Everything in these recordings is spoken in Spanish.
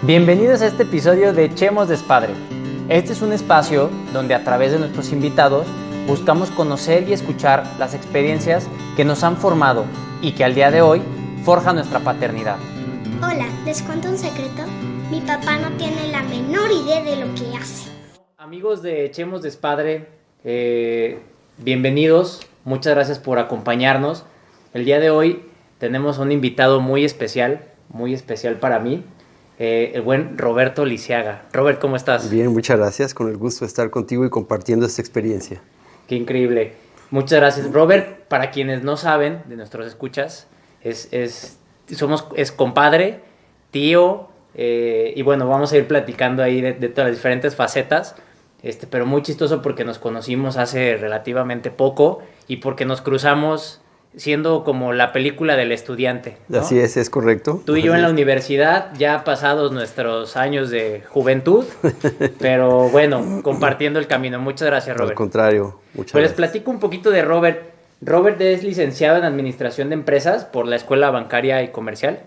Bienvenidos a este episodio de Echemos Despadre. Este es un espacio donde a través de nuestros invitados buscamos conocer y escuchar las experiencias que nos han formado y que al día de hoy forjan nuestra paternidad. Hola, ¿les cuento un secreto? Mi papá no tiene la menor idea de lo que hace. Amigos de Echemos Despadre, bienvenidos. Muchas gracias por acompañarnos. El día de hoy tenemos un invitado muy especial para mí. El buen Roberto Lisiaga. Robert, ¿cómo estás? Bien, muchas gracias. Con el gusto de estar contigo y compartiendo esta experiencia. Qué increíble. Muchas gracias. Robert, para quienes no saben de nuestros escuchas, es compadre, tío, y bueno, vamos a ir platicando ahí de todas las diferentes facetas, pero muy chistoso porque nos conocimos hace relativamente poco y porque nos cruzamos siendo como la película del estudiante, ¿no? Así es correcto. Tú y yo en la universidad, ya pasados nuestros años de juventud, pero bueno, compartiendo el camino. Muchas gracias, Robert. Al contrario, muchas Pues les gracias. platico un poquito de Robert. Robert es licenciado en Administración de Empresas por la Escuela Bancaria y Comercial.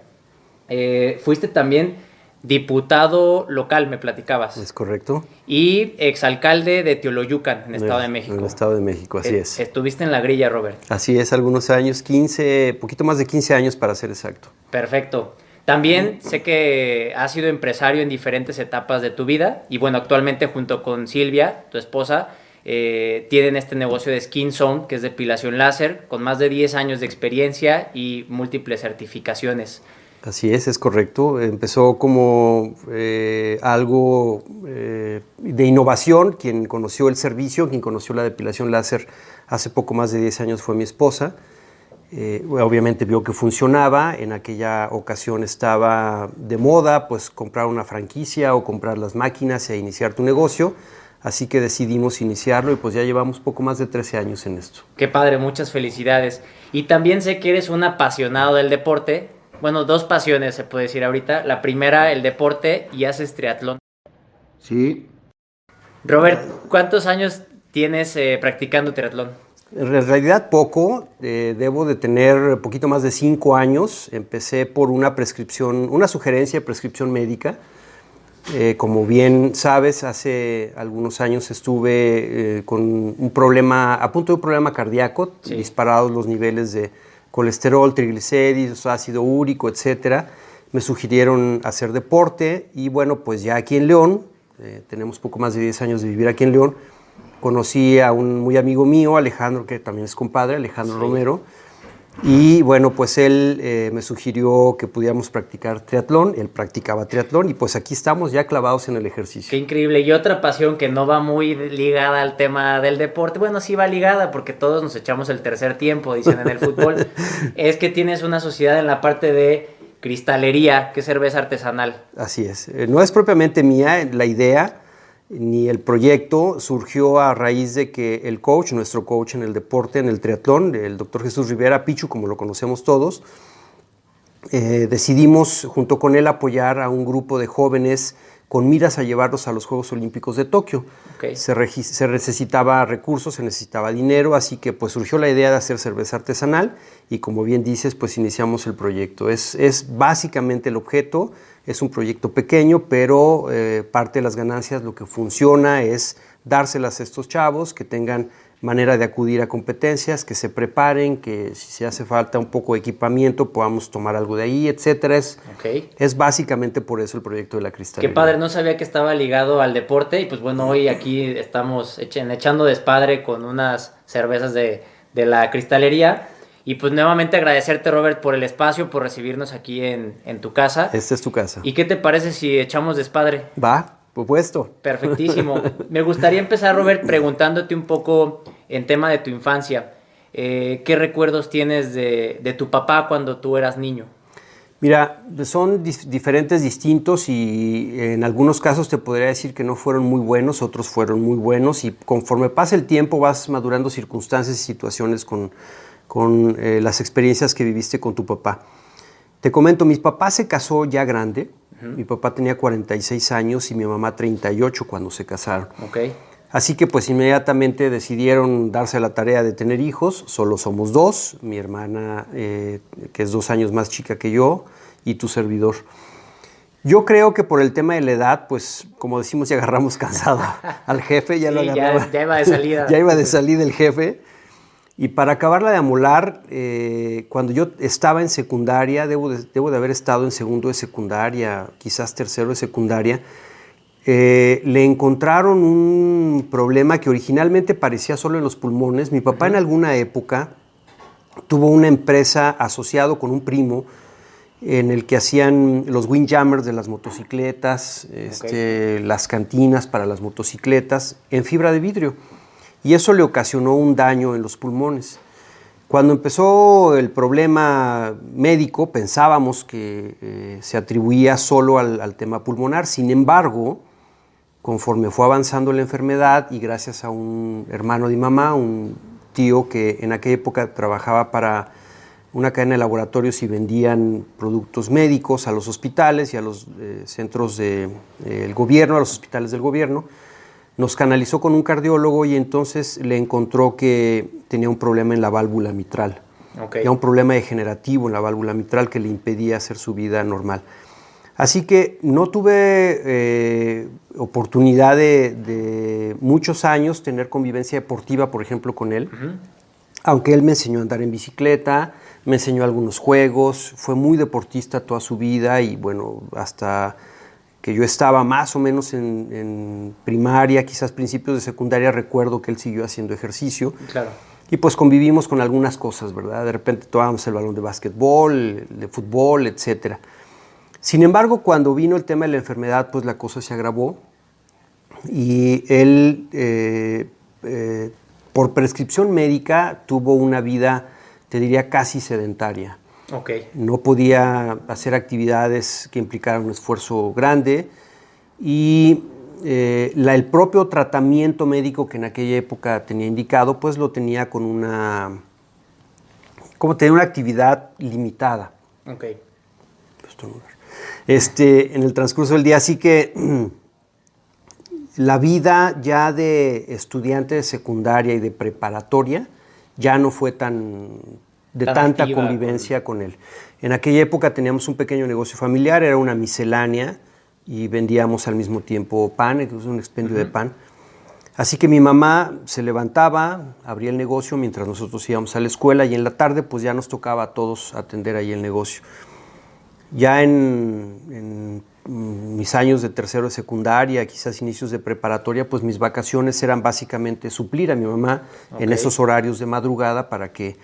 Fuiste también diputado local, me platicabas. Es correcto. Y exalcalde de Teoloyucan, en Estado de México. En el Estado de México, así es. Estuviste en la grilla, Robert. Así es, algunos años, 15, poquito más de 15 años para ser exacto. Perfecto. También sé que has sido empresario en diferentes etapas de tu vida y bueno, actualmente junto con Silvia, tu esposa, tienen este negocio de Skin Zone, que es depilación láser, con más de 10 años de experiencia y múltiples certificaciones. Así es correcto. Empezó como algo de innovación. Quien conoció el servicio, quien conoció la depilación láser hace poco más de 10 años fue mi esposa. Obviamente vio que funcionaba. En aquella ocasión estaba de moda pues comprar una franquicia o comprar las máquinas e iniciar tu negocio. Así que decidimos iniciarlo y pues ya llevamos poco más de 13 años en esto. Qué padre, muchas felicidades. Y también sé que eres un apasionado del deporte. Bueno, dos pasiones se puede decir ahorita. La primera, el deporte, y haces triatlón. Sí. Robert, ¿cuántos años tienes practicando triatlón? En realidad poco, debo de tener poquito más de 5 años. Empecé por una prescripción, una sugerencia de prescripción médica. Como bien sabes, hace algunos años estuve con un problema, a punto de un problema cardíaco, sí. Disparados los niveles de colesterol, triglicéridos, ácido úrico, etcétera. Me sugirieron hacer deporte y bueno, pues ya aquí en León, tenemos poco más de 10 años de vivir aquí en León, conocí a un muy amigo mío, Alejandro, que también es compadre, Alejandro sí. Romero, y bueno, pues él me sugirió que pudiéramos practicar triatlón, él practicaba triatlón y pues aquí estamos ya clavados en el ejercicio. Qué increíble. Y otra pasión que no va muy ligada al tema del deporte, bueno, sí va ligada porque todos nos echamos el tercer tiempo, dicen en el fútbol, es que tienes una sociedad en la parte de cristalería, que es cerveza artesanal. Así es. No es propiamente mía la idea, ni el proyecto surgió a raíz de que el coach, nuestro coach en el deporte, en el triatlón, el doctor Jesús Rivera, Pichu, como lo conocemos todos, decidimos junto con él apoyar a un grupo de jóvenes con miras a llevarlos a los Juegos Olímpicos de Tokio. Okay. Se necesitaba recursos, se necesitaba dinero, así que pues surgió la idea de hacer cerveza artesanal y como bien dices, pues iniciamos el proyecto. Es básicamente el objeto. Es un proyecto pequeño, pero parte de las ganancias lo que funciona es dárselas a estos chavos, que tengan manera de acudir a competencias, que se preparen, que si se hace falta un poco de equipamiento podamos tomar algo de ahí, etcétera. Es básicamente por eso el proyecto de la cristalería. Qué padre, no sabía que estaba ligado al deporte y pues bueno, hoy aquí estamos echando despadre con unas cervezas de la cristalería. Y pues nuevamente agradecerte, Robert, por el espacio, por recibirnos aquí en tu casa. Esta es tu casa. ¿Y qué te parece si echamos despadre? Va, propuesto. Perfectísimo. Me gustaría empezar, Robert, preguntándote un poco en tema de tu infancia. ¿Qué recuerdos tienes de tu papá cuando tú eras niño? Mira, son diferentes, distintos y en algunos casos te podría decir que no fueron muy buenos, otros fueron muy buenos y conforme pasa el tiempo vas madurando circunstancias y situaciones con las experiencias que viviste con tu papá. Te comento, mi papá se casó ya grande. Mi papá tenía 46 años y mi mamá 38 cuando se casaron. Okay. Así que pues inmediatamente decidieron darse la tarea de tener hijos. Solo somos dos, mi hermana que es 2 años más chica que yo y tu servidor. Yo creo que por el tema de la edad, pues como decimos, ya agarramos cansado al jefe, ya Sí, lo agarraba. ya iba de salida. Ya iba de salida el jefe. Y para acabarla de amolar, cuando yo estaba en secundaria, debo de haber estado en segundo de secundaria, quizás tercero de secundaria, le encontraron un problema que originalmente parecía solo en los pulmones. Mi papá en alguna época tuvo una empresa asociado con un primo en el que hacían los windjammers de las motocicletas, las cantinas para las motocicletas en fibra de vidrio. Y eso le ocasionó un daño en los pulmones. Cuando empezó el problema médico, pensábamos que se atribuía solo al tema pulmonar. Sin embargo, conforme fue avanzando la enfermedad y gracias a un hermano de mi mamá, un tío que en aquella época trabajaba para una cadena de laboratorios y vendían productos médicos a los hospitales y a los centros del gobierno, a los hospitales del gobierno, nos canalizó con un cardiólogo y entonces le encontró que tenía un problema en la válvula mitral. Ya un problema degenerativo en la válvula mitral que le impedía hacer su vida normal. Así que no tuve oportunidad de muchos años tener convivencia deportiva, por ejemplo, con él. Aunque él me enseñó a andar en bicicleta, me enseñó algunos juegos, fue muy deportista toda su vida y bueno, hasta que yo estaba más o menos en primaria, quizás principios de secundaria, recuerdo que él siguió haciendo ejercicio. Claro. Y pues convivimos con algunas cosas, ¿verdad? De repente tomábamos el balón de básquetbol, de fútbol, etc. Sin embargo, cuando vino el tema de la enfermedad, pues la cosa se agravó y él, por prescripción médica, tuvo una vida, te diría, casi sedentaria. No podía hacer actividades que implicaran un esfuerzo grande y el propio tratamiento médico que en aquella época tenía indicado, pues lo tenía con una actividad limitada. En el transcurso del día, así que la vida ya de estudiante de secundaria y de preparatoria ya no fue de tanta convivencia con él. En aquella época teníamos un pequeño negocio familiar, era una miscelánea y vendíamos al mismo tiempo pan, entonces un expendio de pan. Así que mi mamá se levantaba, abría el negocio mientras nosotros íbamos a la escuela y en la tarde pues ya nos tocaba a todos atender ahí el negocio. Ya en mis años de tercero de secundaria, quizás inicios de preparatoria, pues mis vacaciones eran básicamente suplir a mi mamá en esos horarios de madrugada para que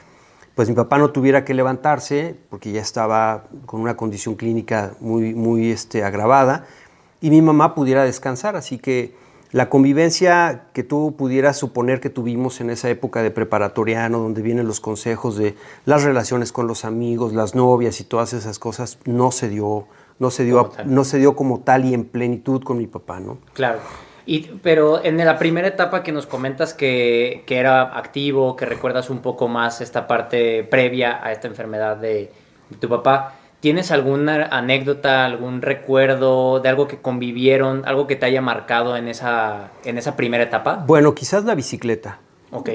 pues mi papá no tuviera que levantarse porque ya estaba con una condición clínica muy agravada y mi mamá pudiera descansar. Así que la convivencia que tú pudieras suponer que tuvimos en esa época de preparatoriano, donde vienen los consejos de las relaciones con los amigos, las novias y todas esas cosas, no se dio como tal y en plenitud con mi papá, ¿no? Claro. Pero en la primera etapa que nos comentas que era activo, que recuerdas un poco más esta parte previa a esta enfermedad de tu papá, ¿tienes alguna anécdota, algún recuerdo de algo que convivieron, algo que te haya marcado en esa primera etapa? Bueno, quizás la bicicleta.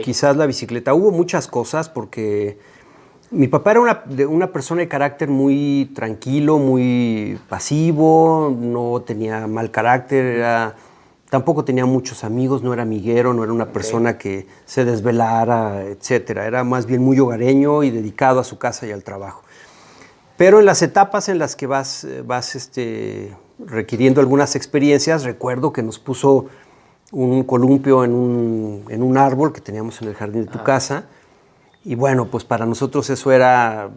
Quizás la bicicleta. Hubo muchas cosas porque mi papá era una persona de carácter muy tranquilo, muy pasivo, no tenía mal carácter, tampoco tenía muchos amigos, no era amiguero, no era una persona que se desvelara, etc. Era más bien muy hogareño y dedicado a su casa y al trabajo. Pero en las etapas en las que vas requiriendo algunas experiencias, recuerdo que nos puso un columpio en un árbol que teníamos en el jardín de tu casa. Y bueno, pues para nosotros eso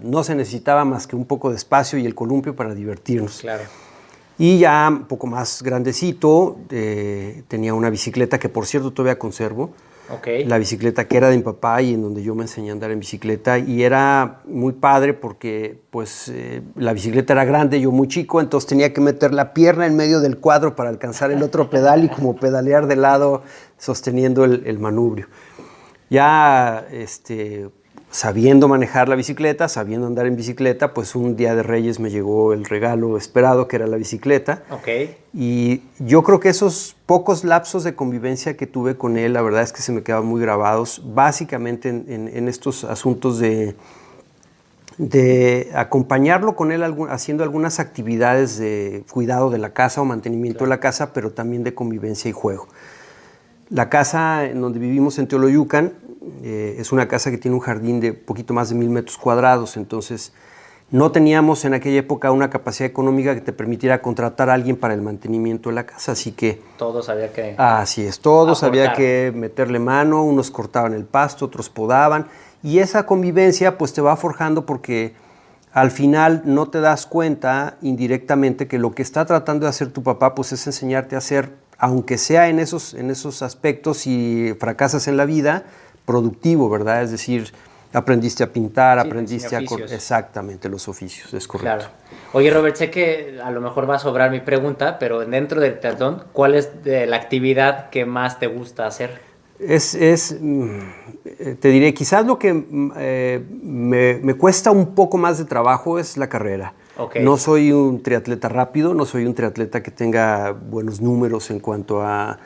no se necesitaba más que un poco de espacio y el columpio para divertirnos. Claro. Y ya un poco más grandecito, tenía una bicicleta que por cierto todavía conservo. La bicicleta que era de mi papá y en donde yo me enseñé a andar en bicicleta. Y era muy padre porque pues la bicicleta era grande, yo muy chico, entonces tenía que meter la pierna en medio del cuadro para alcanzar el otro pedal y como pedalear de lado sosteniendo el manubrio. Ya sabiendo manejar la bicicleta, sabiendo andar en bicicleta, pues un día de Reyes me llegó el regalo esperado, que era la bicicleta. Y yo creo que esos pocos lapsos de convivencia que tuve con él, la verdad es que se me quedaban muy grabados, básicamente en estos asuntos de de acompañarlo con él haciendo algunas actividades de cuidado de la casa o mantenimiento de la casa, pero también de convivencia y juego. La casa en donde vivimos en Teoloyucan es una casa que tiene un jardín de poquito más de 1,000 metros cuadrados, entonces no teníamos en aquella época una capacidad económica que te permitiera contratar a alguien para el mantenimiento de la casa, así que... Todos había que... Así es, todos aportar. había que meterle mano, unos cortaban el pasto, otros podaban, y esa convivencia pues te va forjando porque al final no te das cuenta indirectamente que lo que está tratando de hacer tu papá pues es enseñarte a ser, aunque sea en esos aspectos y fracasas en la vida, productivo, ¿verdad? Es decir, aprendiste a pintar, Sí, aprendiste a... Exactamente, los oficios, es correcto. Claro. Oye, Robert, sé que a lo mejor va a sobrar mi pregunta, pero dentro del triatlón, ¿cuál es la actividad que más te gusta hacer? Te diré, quizás lo que me cuesta un poco más de trabajo es la carrera. Okay. No soy un triatleta rápido, no soy un triatleta que tenga buenos números en cuanto a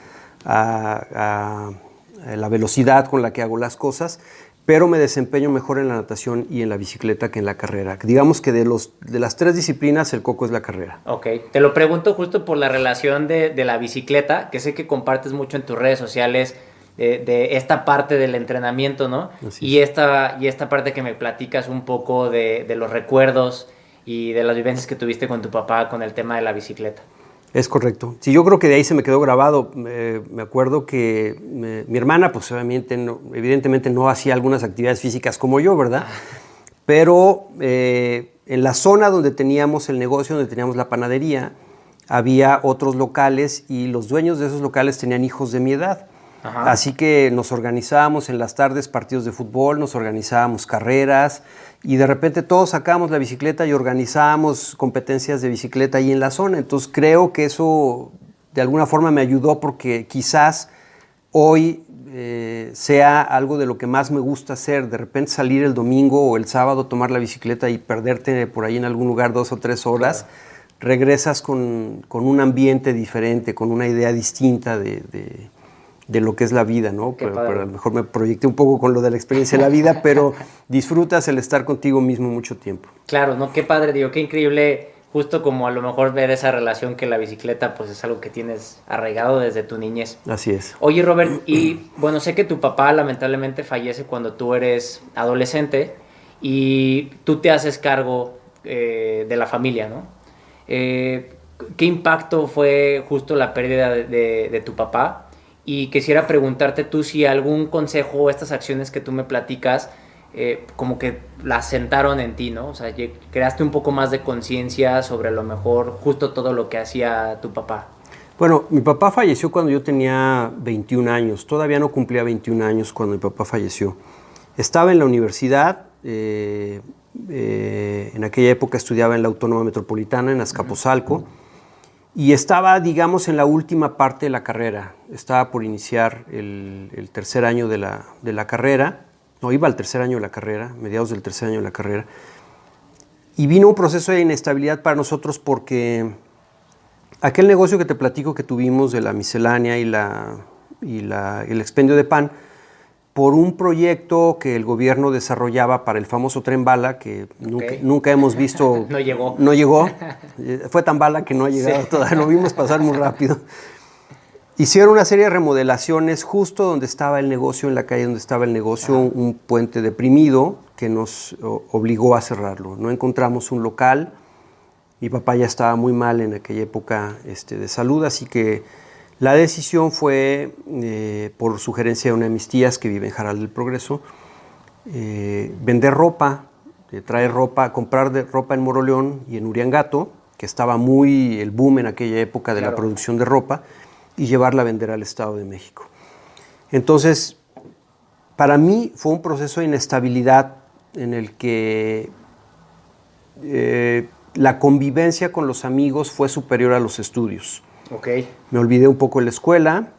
la velocidad con la que hago las cosas, pero me desempeño mejor en la natación y en la bicicleta que en la carrera. Digamos que de las 3 disciplinas, el coco es la carrera. Ok, te lo pregunto justo por la relación de la bicicleta, que sé que compartes mucho en tus redes sociales, de esta parte del entrenamiento, ¿no? Y esta parte que me platicas un poco de los recuerdos y de las vivencias que tuviste con tu papá con el tema de la bicicleta. Es correcto. Sí, yo creo que de ahí se me quedó grabado. Me acuerdo que mi hermana, pues evidentemente no hacía algunas actividades físicas como yo, ¿verdad? Pero en la zona donde teníamos el negocio, donde teníamos la panadería, había otros locales y los dueños de esos locales tenían hijos de mi edad. Ajá. Así que nos organizábamos en las tardes partidos de fútbol, nos organizábamos carreras y de repente todos sacábamos la bicicleta y organizábamos competencias de bicicleta ahí en la zona. Entonces creo que eso de alguna forma me ayudó porque quizás hoy sea algo de lo que más me gusta hacer. De repente salir el domingo o el sábado, tomar la bicicleta y perderte por ahí en algún lugar 2 o 3 horas. Claro. Regresas con un ambiente diferente, con una idea distinta de lo que es la vida, ¿no? Pero a lo mejor me proyecté un poco con lo de la experiencia de la vida, pero disfrutas el estar contigo mismo mucho tiempo. Claro, ¿no? Qué padre, digo, qué increíble, justo como a lo mejor ver esa relación que la bicicleta, pues es algo que tienes arraigado desde tu niñez. Así es. Oye, Robert, y bueno, sé que tu papá lamentablemente fallece cuando tú eres adolescente y tú te haces cargo de la familia, ¿no? ¿Qué impacto fue justo la pérdida de tu papá? Y quisiera preguntarte tú si algún consejo o estas acciones que tú me platicas como que las sentaron en ti, ¿no? O sea, creaste un poco más de conciencia sobre a lo mejor justo todo lo que hacía tu papá. Bueno, mi papá falleció cuando yo tenía 21 años. Todavía no cumplía 21 años cuando mi papá falleció. Estaba en la universidad. En aquella época estudiaba en la Autónoma Metropolitana, en Azcapotzalco. Y estaba, digamos, en la última parte de la carrera. Estaba por iniciar el tercer año de la carrera. No, iba al tercer año de la carrera, mediados del tercer año de la carrera. Y vino un proceso de inestabilidad para nosotros porque aquel negocio que te platico que tuvimos de la miscelánea y el expendio de pan, por un proyecto que el gobierno desarrollaba para el famoso Tren Bala, que nunca hemos visto... No llegó. No llegó. Fue tan bala que no ha llegado todavía, lo vimos pasar muy rápido. Hicieron una serie de remodelaciones justo donde estaba el negocio, en la calle donde estaba el negocio, un puente deprimido que nos obligó a cerrarlo. No encontramos un local, mi papá ya estaba muy mal en aquella época de salud, así que la decisión fue, por sugerencia de una de mis tías que vive en Jaral del Progreso, vender ropa, traer ropa, comprar ropa en Moroleón y en Uriangato, que estaba muy el boom en aquella época de la producción de ropa, y llevarla a vender al Estado de México. Entonces, para mí fue un proceso de inestabilidad en el que la convivencia con los amigos fue superior a los estudios. Okay. Me olvidé un poco de la escuela,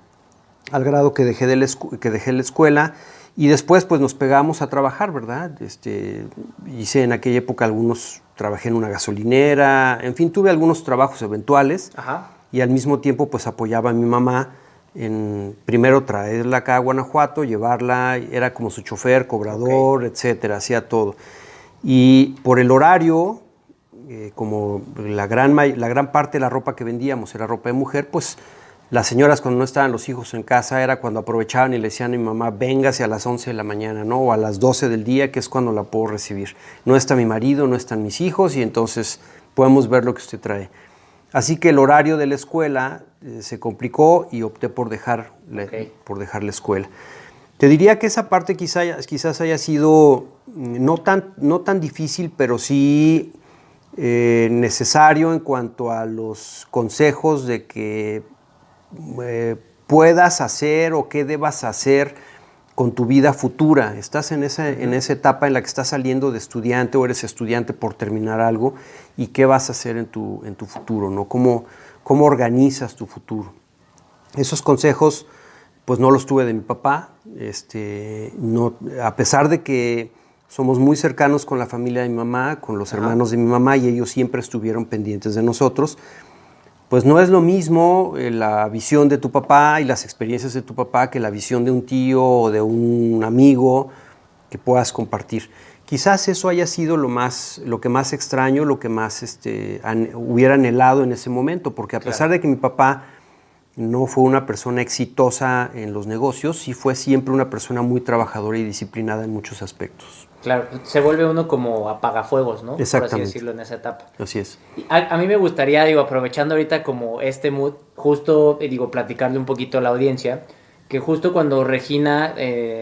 al grado que dejé la escuela, y después pues nos pegamos a trabajar, ¿verdad? Hice en aquella época trabajé en una gasolinera, en fin, tuve algunos trabajos eventuales. Ajá. Y al mismo tiempo pues apoyaba a mi mamá en primero traerla acá a Guanajuato, llevarla, era como su chofer, cobrador, etcétera, hacía todo. Y por el horario, como la gran parte de la ropa que vendíamos era ropa de mujer, pues las señoras cuando no estaban los hijos en casa era cuando aprovechaban y le decían a mi mamá, véngase a las 11 de la mañana, ¿no? O a las 12 del día, que es cuando la puedo recibir. No está mi marido, no están mis hijos y entonces podemos ver lo que usted trae. Así que el horario de la escuela se complicó y opté por dejar la escuela. Te diría que esa parte quizás haya sido no tan difícil, pero sí necesario en cuanto a los consejos de que puedas hacer o qué debas hacer con tu vida futura. Estás en esa etapa en la que estás saliendo de estudiante o eres estudiante por terminar algo y qué vas a hacer en tu futuro, ¿no? ¿Cómo organizas tu futuro? Esos consejos pues no los tuve de mi papá, no, a pesar de que somos muy cercanos con la familia de mi mamá, con los hermanos de mi mamá y ellos siempre estuvieron pendientes de nosotros. Pues no es lo mismo la visión de tu papá y las experiencias de tu papá que la visión de un tío o de un amigo que puedas compartir. Quizás eso haya sido lo que más extraño, lo que más hubiera anhelado en ese momento, porque a pesar de que mi papá no fue una persona exitosa en los negocios, sí fue siempre una persona muy trabajadora y disciplinada en muchos aspectos. Claro, se vuelve uno como apagafuegos, ¿no? Exactamente. Por así decirlo, en esa etapa. Así es. A mí me gustaría, aprovechando ahorita como este mood, justo, platicarle un poquito a la audiencia, que justo cuando Regina,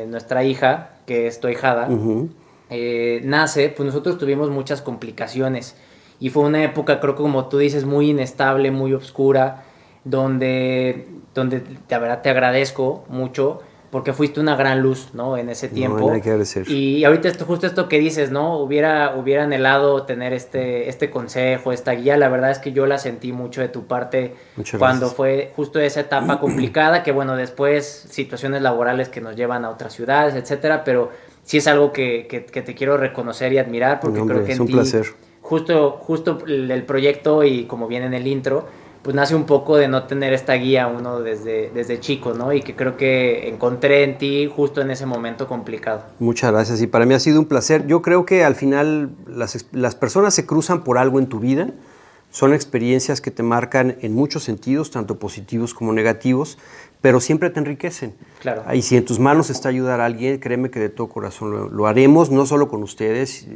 nuestra hija, que es tu ahijada, nace, pues nosotros tuvimos muchas complicaciones. Y fue una época, creo que como tú dices, muy inestable, muy oscura, donde la verdad te agradezco mucho, porque fuiste una gran luz, ¿no? En ese tiempo. No hay que agradecer. Y ahorita justo esto que dices, ¿no? Hubiera anhelado tener este consejo, esta guía. La verdad es que yo la sentí mucho de tu parte. Muchas cuando gracias. fue justo esa etapa complicada, que bueno, después situaciones laborales que nos llevan a otras ciudades, etcétera, pero sí es algo que te quiero reconocer y admirar, porque hombre, creo que es en un ti, placer. justo el proyecto y como viene en el intro, pues nace un poco de no tener esta guía uno desde chico, ¿no? Y que creo que encontré en ti justo en ese momento complicado. Muchas gracias y para mí ha sido un placer. Yo creo que al final las personas se cruzan por algo en tu vida, son experiencias que te marcan en muchos sentidos, tanto positivos como negativos, pero siempre te enriquecen. Claro. Y si en tus manos está ayudar a alguien, créeme que de todo corazón lo haremos, no solo con ustedes.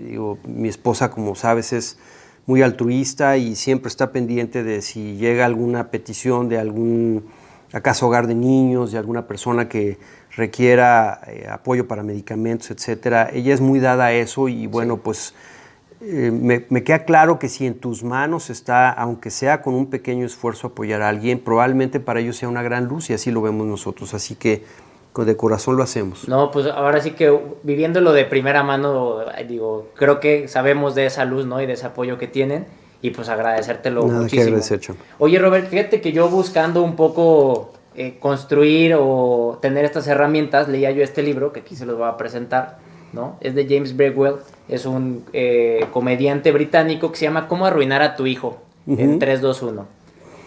Mi esposa, como sabes, es muy altruista y siempre está pendiente de si llega alguna petición de algún, acaso hogar de niños, de alguna persona que requiera apoyo para medicamentos, etcétera. Ella es muy dada a eso y bueno, pues me queda claro que si en tus manos está, aunque sea con un pequeño esfuerzo, apoyar a alguien, probablemente para ellos sea una gran luz y así lo vemos nosotros. Así que de corazón lo hacemos. No, pues ahora sí que viviéndolo de primera mano, creo que sabemos de esa luz, ¿no? Y de ese apoyo que tienen y pues agradecértelo Nada muchísimo. que agradecer, Cham. Oye, Robert, fíjate que yo buscando un poco construir o tener estas herramientas, leía yo este libro, que aquí se los voy a presentar, ¿no? Es de James Bridwell, es un comediante británico que se llama ¿Cómo arruinar a tu hijo? En 3, 2, 1.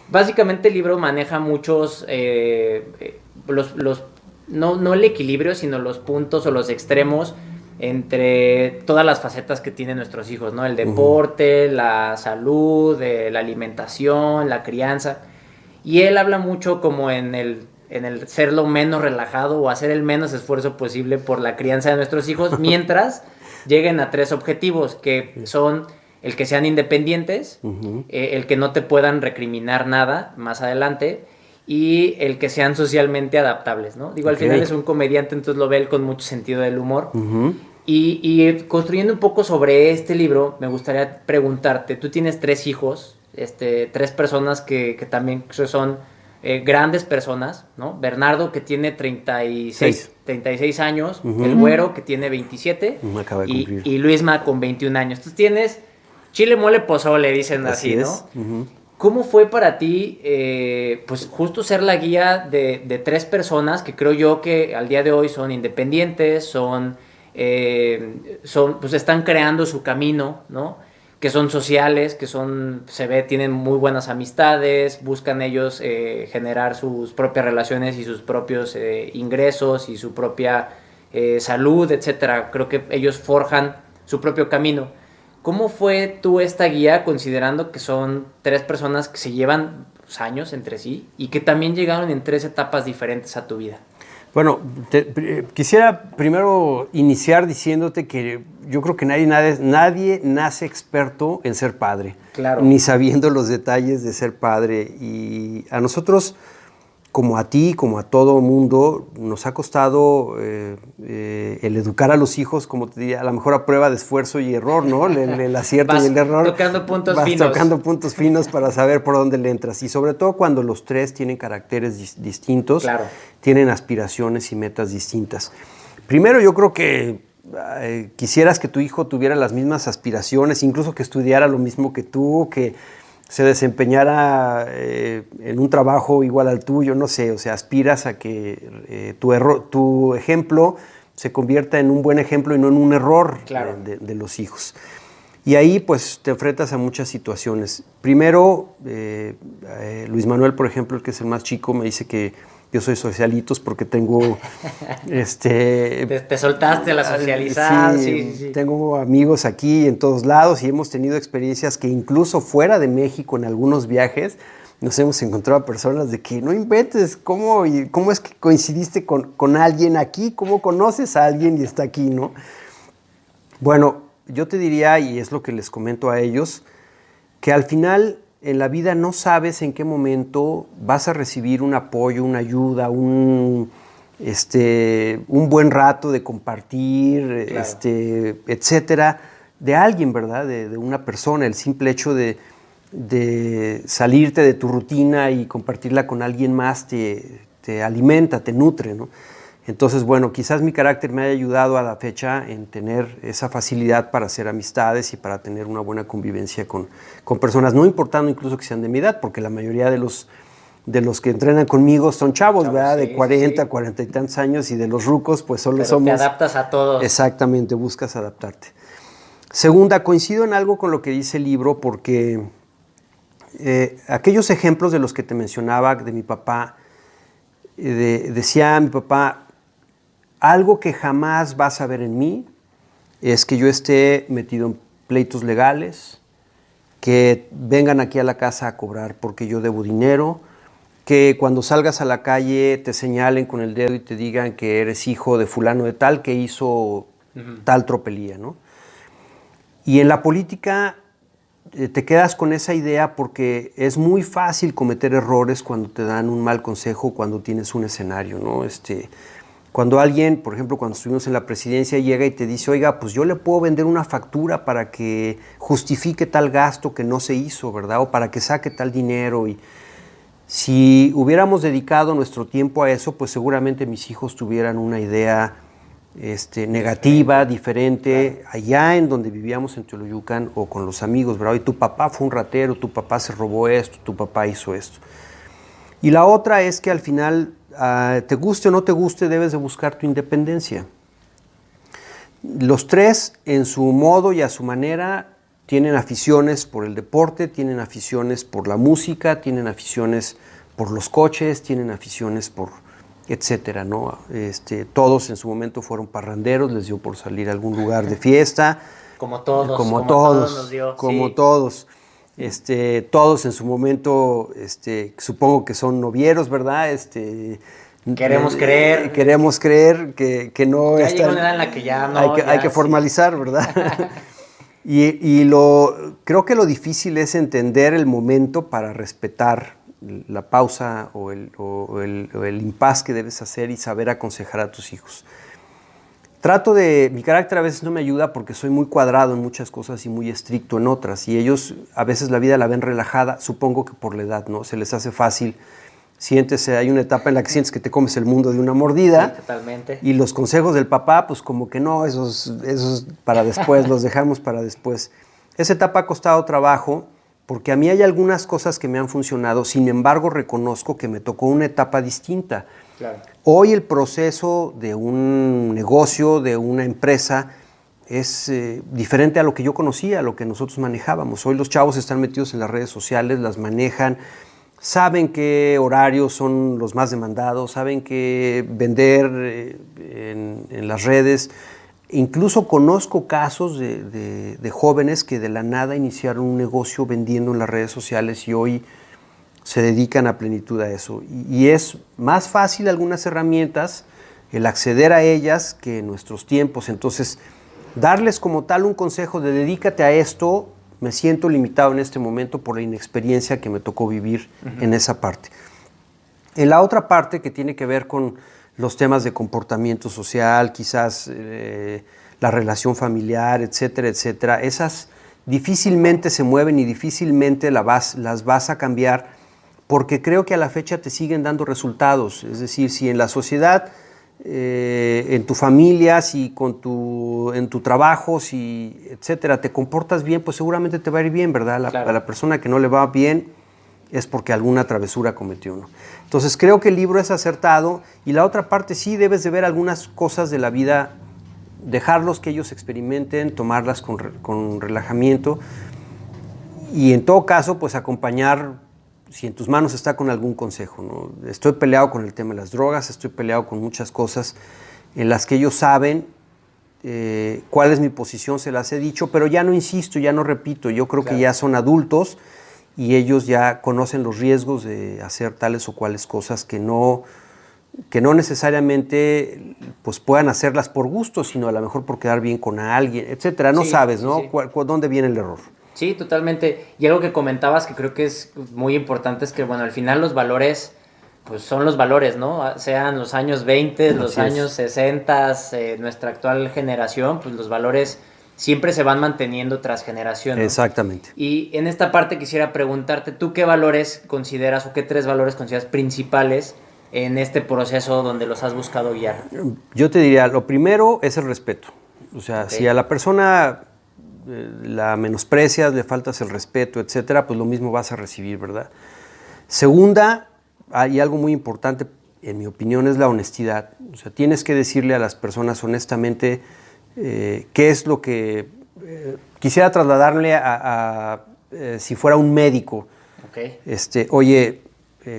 Básicamente el libro maneja muchos, no el equilibrio, sino los puntos o los extremos entre todas las facetas que tienen nuestros hijos, ¿no? El deporte, la salud, la alimentación, la crianza. Y él habla mucho como en el ser lo menos relajado o hacer el menos esfuerzo posible por la crianza de nuestros hijos mientras lleguen a 3 objetivos, que son el que sean independientes, el que no te puedan recriminar nada más adelante y el que sean socialmente adaptables, ¿no? Al final es un comediante, entonces lo ve él con mucho sentido del humor. Y construyendo un poco sobre este libro, me gustaría preguntarte, tú tienes 3 hijos, 3 personas que también son grandes personas, ¿no? Bernardo, que tiene 36 años, el güero, que tiene 27, Acaba de cumplir. y Luisma con 21 años. Tú tienes chile, mole, pozole, dicen así, ¿no? ¿Cómo fue para ti, pues justo ser la guía de 3 personas que creo yo que al día de hoy son independientes, pues están creando su camino, ¿no? Que son sociales, tienen muy buenas amistades, buscan ellos generar sus propias relaciones y sus propios ingresos y su propia salud, etcétera. Creo que ellos forjan su propio camino. ¿Cómo fue tú esta guía, considerando que son 3 personas que se llevan años entre sí y que también llegaron en 3 etapas diferentes a tu vida? Bueno, quisiera primero iniciar diciéndote que yo creo que nadie nace experto en ser padre, claro, ni sabiendo los detalles de ser padre. Y a nosotros, como a ti, como a todo mundo, nos ha costado el educar a los hijos, como te diría, a lo mejor a prueba de esfuerzo y error, ¿no? El acierto y el error. Tocando puntos vas finos. tocando puntos finos para saber por dónde le entras. Y sobre todo cuando los 3 tienen caracteres distintos, claro, tienen aspiraciones y metas distintas. Primero, yo creo que quisieras que tu hijo tuviera las mismas aspiraciones, incluso que estudiara lo mismo que tú, que se desempeñara en un trabajo igual al tuyo, no sé, o sea, aspiras a que tu ejemplo se convierta en un buen ejemplo y no en un error, claro, de los hijos. Y ahí pues te enfrentas a muchas situaciones. Primero, Luis Manuel, por ejemplo, el que es el más chico, me dice que yo soy socialitos porque tengo... Te soltaste a la socializar. Sí. Tengo amigos aquí en todos lados y hemos tenido experiencias que incluso fuera de México en algunos viajes nos hemos encontrado a personas de que no inventes, ¿cómo es que coincidiste con alguien aquí? ¿Cómo conoces a alguien y está aquí, no? Bueno, yo te diría, y es lo que les comento a ellos, que al final en la vida no sabes en qué momento vas a recibir un apoyo, una ayuda, un buen rato de compartir, claro, etcétera, de alguien, ¿verdad? De una persona. El simple hecho de salirte de tu rutina y compartirla con alguien más te alimenta, te nutre, ¿no? Entonces, bueno, quizás mi carácter me haya ayudado a la fecha en tener esa facilidad para hacer amistades y para tener una buena convivencia con personas, no importando incluso que sean de mi edad, porque la mayoría de los que entrenan conmigo son chavos, ¿verdad? Sí, de 40, 40 y tantos años, y de los rucos, pues solo somos... te adaptas a todos. Exactamente, buscas adaptarte. Segunda, coincido en algo con lo que dice el libro, porque aquellos ejemplos de los que te mencionaba, de mi papá, decía mi papá, algo que jamás vas a ver en mí es que yo esté metido en pleitos legales, que vengan aquí a la casa a cobrar porque yo debo dinero, que cuando salgas a la calle te señalen con el dedo y te digan que eres hijo de fulano de tal que hizo tal tropelía, ¿no? Y en la política te quedas con esa idea porque es muy fácil cometer errores cuando te dan un mal consejo, cuando tienes un escenario, ¿no? Cuando alguien, por ejemplo, cuando estuvimos en la presidencia, llega y te dice, oiga, pues yo le puedo vender una factura para que justifique tal gasto que no se hizo, ¿verdad? O para que saque tal dinero. Y si hubiéramos dedicado nuestro tiempo a eso, pues seguramente mis hijos tuvieran una idea negativa, diferente, claro, allá en donde vivíamos en Teoloyucan o con los amigos, ¿verdad? Y tu papá fue un ratero, tu papá se robó esto, tu papá hizo esto. Y la otra es que al final, te guste o no te guste, debes de buscar tu independencia. Los 3, en su modo y a su manera, tienen aficiones por el deporte, tienen aficiones por la música, tienen aficiones por los coches, tienen aficiones por etcétera, ¿no? Todos en su momento fueron parranderos, les dio por salir a algún lugar de fiesta. Como todos. Como todos nos dio, como sí. todos. Todos en su momento, supongo que son novieros, ¿verdad? Queremos creer. Queremos creer que no ya están... llega una edad en la que ya no... Hay que formalizar, ¿verdad? Creo que lo difícil es entender el momento para respetar la pausa o el impas que debes hacer y saber aconsejar a tus hijos. Mi carácter a veces no me ayuda porque soy muy cuadrado en muchas cosas y muy estricto en otras, y ellos a veces la vida la ven relajada, supongo que por la edad, ¿no? Se les hace fácil, hay una etapa en la que sientes que te comes el mundo de una mordida. Sí, totalmente. Y los consejos del papá, pues como que no, esos para después, los dejamos para después. Esa etapa ha costado trabajo, porque a mí hay algunas cosas que me han funcionado, sin embargo reconozco que me tocó una etapa distinta. Claro. Hoy el proceso de un negocio, de una empresa, es diferente a lo que yo conocía, a lo que nosotros manejábamos. Hoy los chavos están metidos en las redes sociales, las manejan, saben qué horarios son los más demandados, saben qué vender en las redes. incluso conozco casos de jóvenes que de la nada iniciaron un negocio vendiendo en las redes sociales y hoy se dedican a plenitud a eso. Y es más fácil algunas herramientas, el acceder a ellas, que en nuestros tiempos. Entonces, darles como tal un consejo de dedícate a esto, me siento limitado en este momento por la inexperiencia que me tocó vivir en esa parte. En la otra parte, que tiene que ver con los temas de comportamiento social, quizás la relación familiar, etcétera, etcétera, esas difícilmente se mueven y difícilmente las vas a cambiar, porque creo que a la fecha te siguen dando resultados. Es decir, si en la sociedad, en tu familia, si en tu trabajo, si etcétera, te comportas bien, pues seguramente te va a ir bien, ¿verdad? Claro. A la persona que no le va bien es porque alguna travesura cometió, ¿no? Entonces creo que el libro es acertado, y la otra parte sí debes de ver algunas cosas de la vida, dejarlos que ellos experimenten, tomarlas con relajamiento, y en todo caso pues acompañar, si en tus manos está, con algún consejo, ¿no? Estoy peleado con el tema de las drogas, estoy peleado con muchas cosas en las que ellos saben cuál es mi posición, se las he dicho, pero ya no insisto, ya no repito. Yo creo que ya son adultos y ellos ya conocen los riesgos de hacer tales o cuales cosas que no necesariamente pues puedan hacerlas por gusto, sino a lo mejor por quedar bien con alguien, etcétera. No sabes, ¿no? Sí. ¿Dónde viene el error? Sí, totalmente. Y algo que comentabas que creo que es muy importante es que, bueno, al final los valores, pues son los valores, ¿no? Sean los años 20, los años 60, nuestra actual generación, pues los valores siempre se van manteniendo tras generaciones. Exactamente. Y en esta parte quisiera preguntarte, ¿tú qué valores consideras o qué 3 valores consideras principales en este proceso donde los has buscado guiar? Yo te diría, lo primero es el respeto. O sea, si a la persona la menosprecias, le faltas el respeto, etcétera, pues lo mismo vas a recibir, ¿verdad? Segunda, hay algo muy importante, en mi opinión, es la honestidad. O sea, tienes que decirle a las personas honestamente qué es lo que quisiera trasladarle si fuera un médico. Okay. Oye,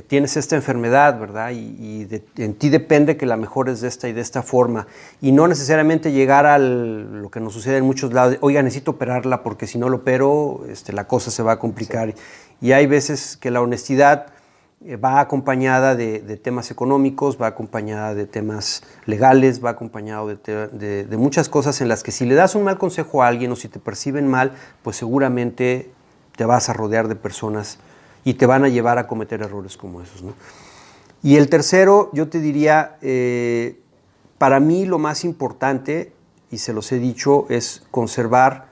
tienes esta enfermedad, ¿verdad? Y en ti depende que la mejores de esta y de esta forma. Y no necesariamente llegar a lo que nos sucede en muchos lados, oiga, necesito operarla porque si no lo opero, la cosa se va a complicar. Sí. Y hay veces que la honestidad va acompañada de temas económicos, va acompañada de temas legales, va acompañado de muchas cosas en las que si le das un mal consejo a alguien o si te perciben mal, pues seguramente te vas a rodear de personas y te van a llevar a cometer errores como esos, ¿no? Y el tercero, yo te diría, para mí lo más importante, y se los he dicho, es conservar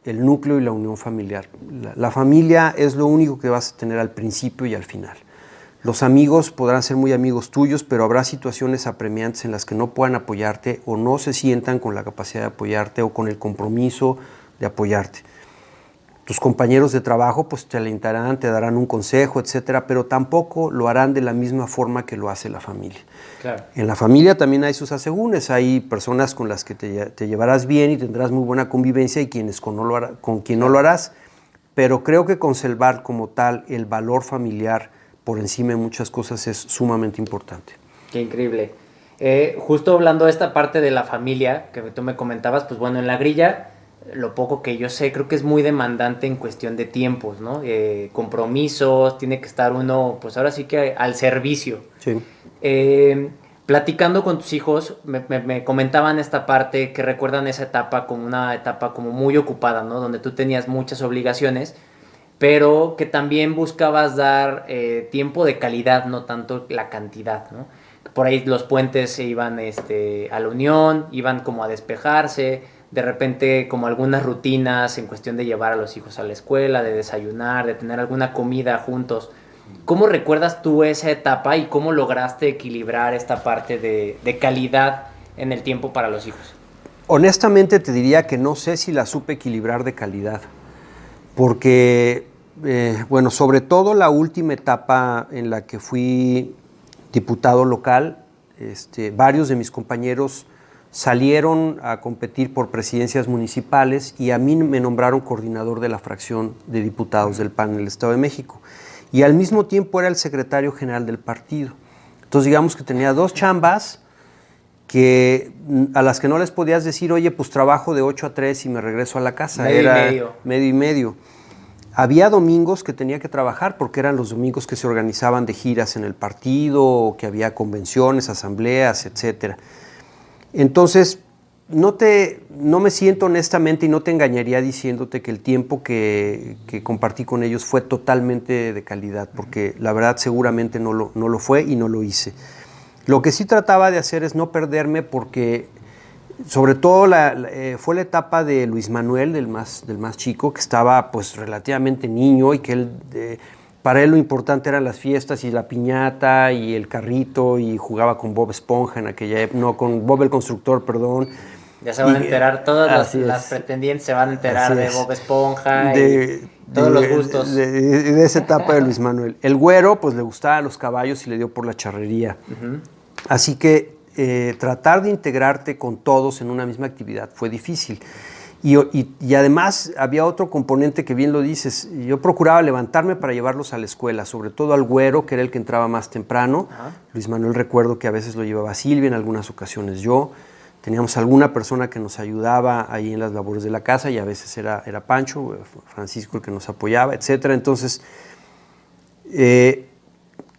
el núcleo y la unión familiar. La familia es lo único que vas a tener al principio y al final. Los amigos podrán ser muy amigos tuyos, pero habrá situaciones apremiantes en las que no puedan apoyarte o no se sientan con la capacidad de apoyarte o con el compromiso de apoyarte. Tus compañeros de trabajo pues te alentarán, te darán un consejo, etcétera, pero tampoco lo harán de la misma forma que lo hace la familia. Claro. En la familia también hay sus asegúnes, hay personas con las que te llevarás bien y tendrás muy buena convivencia y con quien no lo harás, pero creo que conservar como tal el valor familiar por encima de muchas cosas es sumamente importante. Qué increíble. Justo hablando de esta parte de la familia que tú me comentabas, pues bueno, en la grilla, lo poco que yo sé, creo que es muy demandante en cuestión de tiempos, ¿no? Compromisos, tiene que estar uno, pues ahora sí que al servicio. Sí. Platicando con tus hijos, me comentaban esta parte que recuerdan esa etapa como una etapa como muy ocupada, ¿no? Donde tú tenías muchas obligaciones, pero que también buscabas dar tiempo de calidad, no tanto la cantidad, ¿no? Por ahí los puentes se iban a la unión, iban como a despejarse, de repente como algunas rutinas en cuestión de llevar a los hijos a la escuela, de desayunar, de tener alguna comida juntos. ¿Cómo recuerdas tú esa etapa y cómo lograste equilibrar esta parte de calidad en el tiempo para los hijos? Honestamente te diría que no sé si la supe equilibrar de calidad, porque, bueno, sobre todo la última etapa en la que fui diputado local, varios de mis compañeros salieron a competir por presidencias municipales y a mí me nombraron coordinador de la fracción de diputados del PAN en el Estado de México. Y al mismo tiempo era el secretario general del partido. Entonces digamos que tenía 2 chambas a las que no les podías decir, oye, pues trabajo de 8 a 3 y me regreso a la casa. Medio Era y medio. medio y medio. Había domingos que tenía que trabajar porque eran los domingos que se organizaban de giras en el partido, o que había convenciones, asambleas, etcétera. Entonces, no me siento honestamente y no te engañaría diciéndote que el tiempo que compartí con ellos fue totalmente de calidad, porque la verdad seguramente no lo fue y no lo hice. Lo que sí trataba de hacer es no perderme, porque sobre todo fue la etapa de Luis Manuel, del más chico, que estaba pues relativamente niño, y que para él lo importante eran las fiestas y la piñata y el carrito, y jugaba con Bob Esponja en aquella época, no, con Bob el Constructor, perdón. Ya se van a enterar, todas las pretendientes se van a enterar de Bob Esponja y todos los gustos. De esa etapa de Luis Manuel. El güero, pues le gustaban los caballos y le dio por la charrería. Uh-huh. Así que tratar de integrarte con todos en una misma actividad fue difícil. Y además había otro componente que bien lo dices. Yo procuraba levantarme para llevarlos a la escuela, sobre todo al güero, que era el que entraba más temprano. Uh-huh. Luis Manuel, recuerdo que a veces lo llevaba Silvia, en algunas ocasiones yo. Teníamos alguna persona que nos ayudaba ahí en las labores de la casa, y a veces era Pancho, Francisco, el que nos apoyaba, etc. Entonces,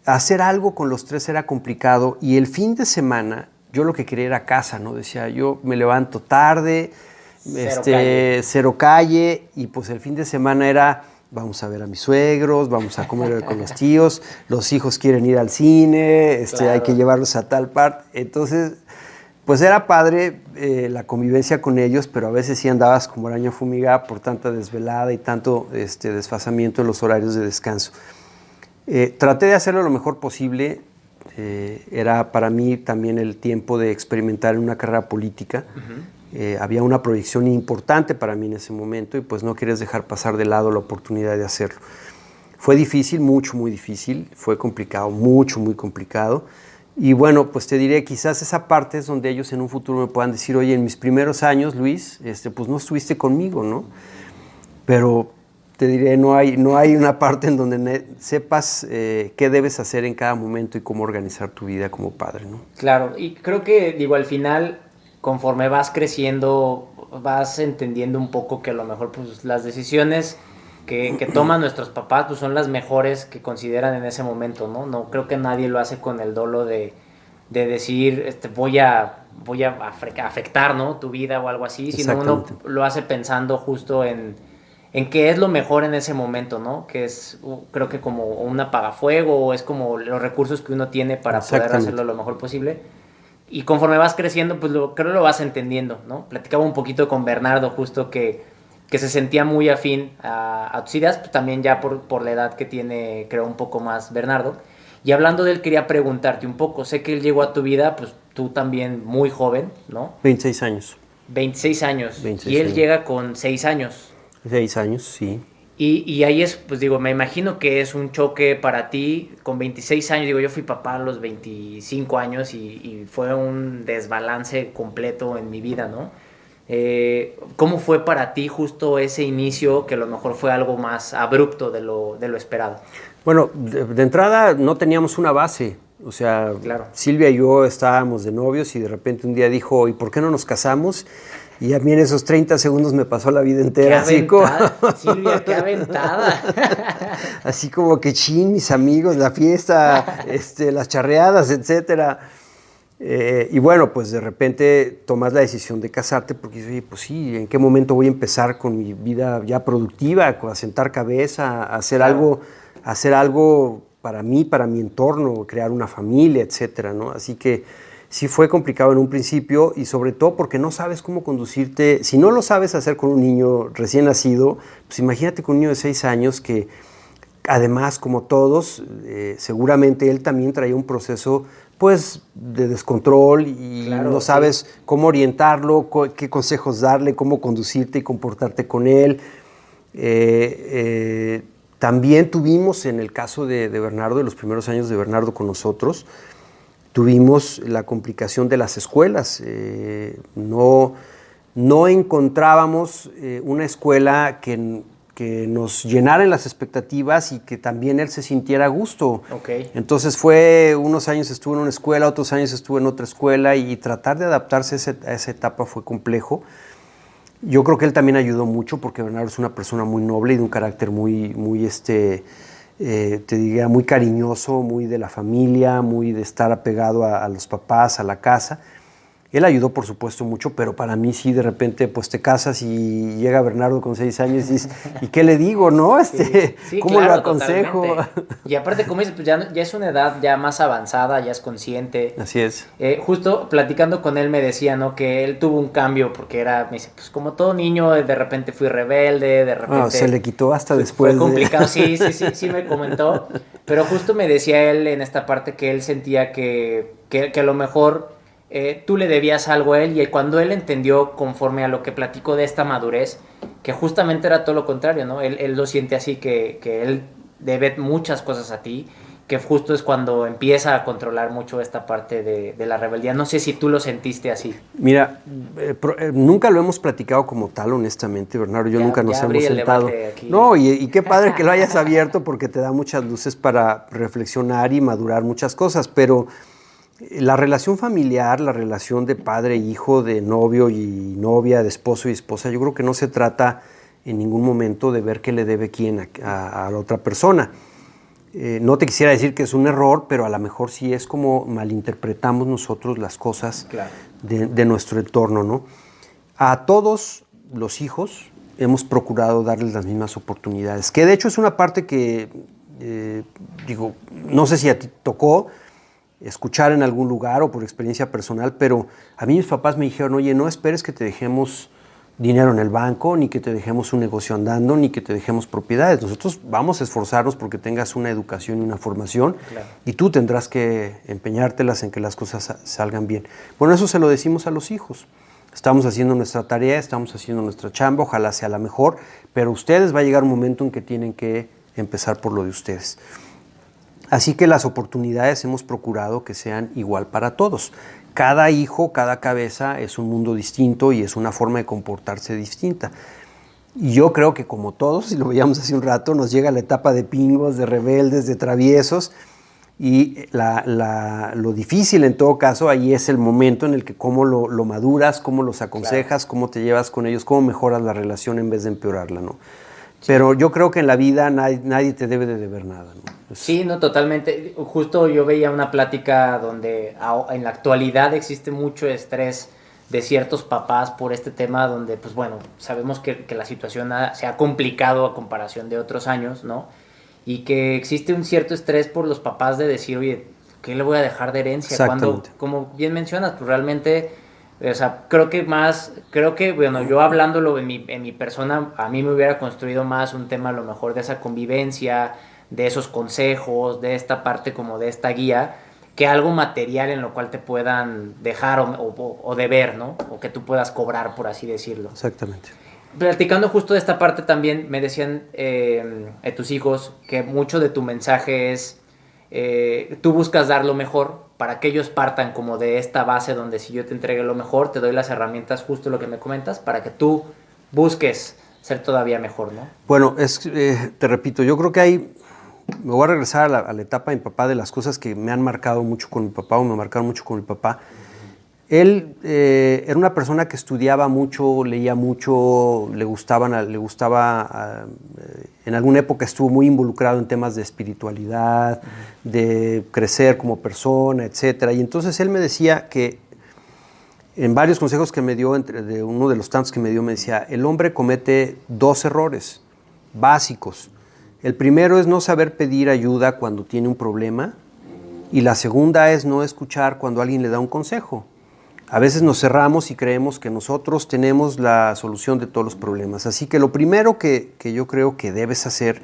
hacer algo con los tres era complicado, y el fin de yo lo que quería era casa, ¿no? Decía, yo me levanto tarde, cero calle, y pues el fin de semana era, vamos a ver a mis suegros, vamos a comer con los tíos, los hijos quieren ir al cine, claro, hay que llevarlos a tal parte. Entonces, pues era padre la convivencia con ellos, pero a veces sí andabas como araña fumigada por tanta desvelada y tanto desfasamiento en los horarios de descanso. Traté de hacerlo lo mejor posible. Era para mí también el tiempo de experimentar en una carrera política. Uh-huh. Había una proyección importante para mí en ese momento, y pues no quieres dejar pasar de lado la oportunidad de hacerlo. Fue difícil, muy difícil, fue complicado, muy complicado. Y bueno, pues te diré, quizás esa parte es donde ellos en un futuro me puedan decir, oye, en mis primeros años, Luis, pues no estuviste conmigo, ¿no? Pero te diré, no hay una parte en donde sepas qué debes hacer en cada momento y cómo organizar tu vida como padre, ¿no? Claro, y creo que, al final, conforme vas creciendo, vas entendiendo un poco que a lo mejor pues las decisiones que toman nuestros papás pues son las mejores que consideran en ese momento, ¿no? No creo que nadie lo hace con el dolo de decir voy a afectar, ¿no?, tu vida o algo así, sino uno lo hace pensando justo en qué es lo mejor en ese momento, ¿no? Que es, creo que como un apagafuego, o es como los recursos que uno tiene para poder hacerlo lo mejor posible. Y conforme vas creciendo, pues creo que lo vas entendiendo, ¿no? Platicaba un poquito con Bernardo justo que se sentía muy afín a tus ideas, pues también ya por la edad que tiene, creo, un poco más Bernardo. Y hablando de él, quería preguntarte un poco, sé que él llegó a tu vida, pues tú también muy joven, ¿no? 26 años. 26 años. 26 y él años. Llega con 6 años. 6 años, sí. Y ahí es, pues digo, me imagino que es un choque para ti con 26 años. Digo, yo fui papá a los 25 años y fue un desbalance completo en mi vida, ¿no? ¿Cómo fue para ti justo ese inicio, que a lo mejor fue algo más abrupto de lo esperado? Bueno, de entrada no teníamos una base. O sea, claro, Silvia y yo estábamos de novios, y de repente un día dijo, ¿y por qué no nos casamos? Y a mí en esos 30 segundos me pasó la vida entera. ¡Qué aventada! Silvia, qué aventada. Así como que chin, mis amigos, la fiesta, las charreadas, etcétera. Y bueno, pues de repente tomas la decisión de casarte, porque dices, oye, pues sí, ¿en qué momento voy a empezar con mi vida ya productiva, a sentar cabeza, a hacer algo para mí, para mi entorno, crear una familia, etcétera, ¿no? Así que sí fue complicado en un principio, y sobre todo porque no sabes cómo conducirte. Si no lo sabes hacer con un niño recién nacido, pues imagínate con un niño de 6 años que, además, como todos, seguramente él también traía un proceso pues de descontrol, y claro, no sabes cómo orientarlo, qué consejos darle, cómo conducirte y comportarte con él. También tuvimos, en el caso de Bernardo, de los primeros años de Bernardo con nosotros, tuvimos la complicación de las escuelas. No encontrábamos una escuela que que nos llenaran las expectativas y que también él se sintiera a gusto. Okay. Entonces unos años estuvo en una escuela, otros años estuvo en otra escuela y tratar de adaptarse a esa etapa fue complejo. Yo creo que él también ayudó mucho porque Bernardo es una persona muy noble y de un carácter muy te diría, muy cariñoso, muy de la familia, muy de estar apegado a los papás, a la casa. Él ayudó, por supuesto, mucho, pero para mí sí, de repente, pues te casas y llega Bernardo con 6 años y dices, ¿y qué le digo, no? Sí, ¿Cómo claro, lo aconsejo? totalmente. Y aparte, como dices, pues ya es una edad ya más avanzada, ya es consciente. Así es. Justo platicando con él me decía, ¿no? Que él tuvo un cambio porque me dice, pues como todo niño, de repente fui rebelde, de repente... No, se le quitó hasta después. Fue complicado, sí me comentó. Pero justo me decía él en esta parte que él sentía que a lo mejor... tú le debías algo a él, y cuando él entendió, conforme a lo que platicó de esta madurez, que justamente era todo lo contrario, ¿no? Él lo siente así, que él debe muchas cosas a ti, que justo es cuando empieza a controlar mucho esta parte de la rebeldía. No sé si tú lo sentiste así. Mira, nunca lo hemos platicado como tal, honestamente, Bernardo. Nunca nos hemos sentado. No, y qué padre que lo hayas abierto porque te da muchas luces para reflexionar y madurar muchas cosas, pero... La relación familiar, la relación de padre e hijo, de novio y novia, de esposo y esposa, yo creo que no se trata en ningún momento de ver qué le debe quién a la otra persona. No te quisiera decir que es un error, pero a lo mejor sí es como malinterpretamos nosotros las cosas, claro, de nuestro entorno, ¿no? A todos los hijos hemos procurado darles las mismas oportunidades, que de hecho es una parte que, no sé si a ti tocó escuchar en algún lugar o por experiencia personal, pero a mí mis papás me dijeron, oye, no esperes que te dejemos dinero en el banco, ni que te dejemos un negocio andando, ni que te dejemos propiedades. Nosotros vamos a esforzarnos porque tengas una educación y una formación, claro, y tú tendrás que empeñártelas en que las cosas salgan bien. Bueno, eso se lo decimos a los hijos. Estamos haciendo nuestra tarea, estamos haciendo nuestra chamba, ojalá sea la mejor, pero ustedes va a llegar un momento en que tienen que empezar por lo de ustedes. Así que las oportunidades hemos procurado que sean igual para todos. Cada hijo, cada cabeza es un mundo distinto y es una forma de comportarse distinta. Y yo creo que como todos, si lo veíamos hace un rato, nos llega la etapa de pingos, de rebeldes, de traviesos, y lo difícil en todo caso ahí es el momento en el que cómo lo maduras, cómo los aconsejas, claro, cómo te llevas con ellos, cómo mejoras la relación en vez de empeorarla, ¿no? Pero yo creo que en la vida nadie te debe de deber nada, ¿no? Sí, no, totalmente. Justo yo veía una plática donde en la actualidad existe mucho estrés de ciertos papás por este tema donde, pues bueno, sabemos que la situación se ha complicado a comparación de otros años, ¿no? Y que existe un cierto estrés por los papás de decir, oye, ¿qué le voy a dejar de herencia? Cuando, como bien mencionas, pues realmente... O sea, creo que, bueno, yo hablándolo en mi persona, a mí me hubiera construido más un tema a lo mejor de esa convivencia, de esos consejos, de esta parte como de esta guía, que algo material en lo cual te puedan dejar o deber, ¿no? O que tú puedas cobrar, por así decirlo. Exactamente. Platicando justo de esta parte también, me decían tus hijos que mucho de tu mensaje es, tú buscas dar lo mejor, para que ellos partan como de esta base donde si yo te entregue lo mejor, te doy las herramientas, justo lo que me comentas, para que tú busques ser todavía mejor, ¿no? Bueno, te repito, yo creo que me voy a regresar a la etapa de mi papá, de las cosas que me han marcado mucho con mi papá o me marcaron mucho con mi papá. Él era una persona que estudiaba mucho, leía mucho, le gustaba, en alguna época estuvo muy involucrado en temas de espiritualidad, de crecer como persona, etc. Y entonces él me decía que, en varios consejos que me dio, de uno de los tantos que me dio, me decía, el hombre comete 2 errores básicos. El primero es no saber pedir ayuda cuando tiene un problema, y la segunda es no escuchar cuando alguien le da un consejo. A veces nos cerramos y creemos que nosotros tenemos la solución de todos los problemas. Así que lo primero que yo creo que debes hacer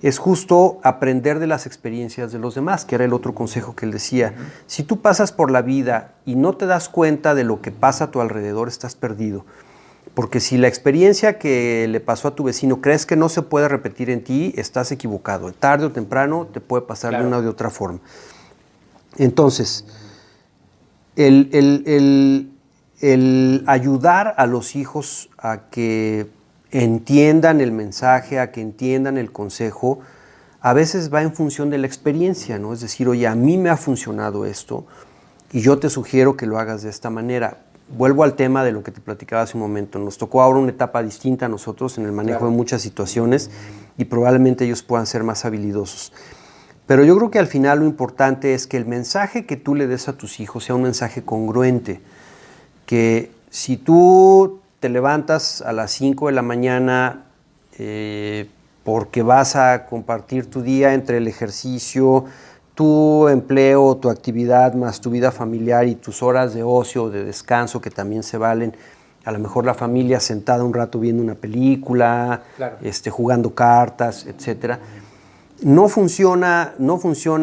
es justo aprender de las experiencias de los demás, que era el otro consejo que él decía. Si tú pasas por la vida y no te das cuenta de lo que pasa a tu alrededor, estás perdido. Porque si la experiencia que le pasó a tu vecino crees que no se puede repetir en ti, estás equivocado. Tarde o temprano te puede pasar, claro, de una o de otra forma. Entonces, el ayudar a los hijos a que entiendan el mensaje, a que entiendan el consejo, a veces va en función de la experiencia, ¿no? Es decir, oye, a mí me ha funcionado esto y yo te sugiero que lo hagas de esta manera. Vuelvo al tema de lo que te platicaba hace un momento. Nos tocó ahora una etapa distinta a nosotros en el manejo de muchas situaciones y probablemente ellos puedan ser más habilidosos. Pero yo creo que al final lo importante es que el mensaje que tú le des a tus hijos sea un mensaje congruente. Que si tú te levantas a las 5 de la mañana porque vas a compartir tu día entre el ejercicio, tu empleo, tu actividad, más tu vida familiar y tus horas de ocio, de descanso, que también se valen, a lo mejor la familia sentada un rato viendo una película, Claro. Jugando cartas, etcétera. No funciona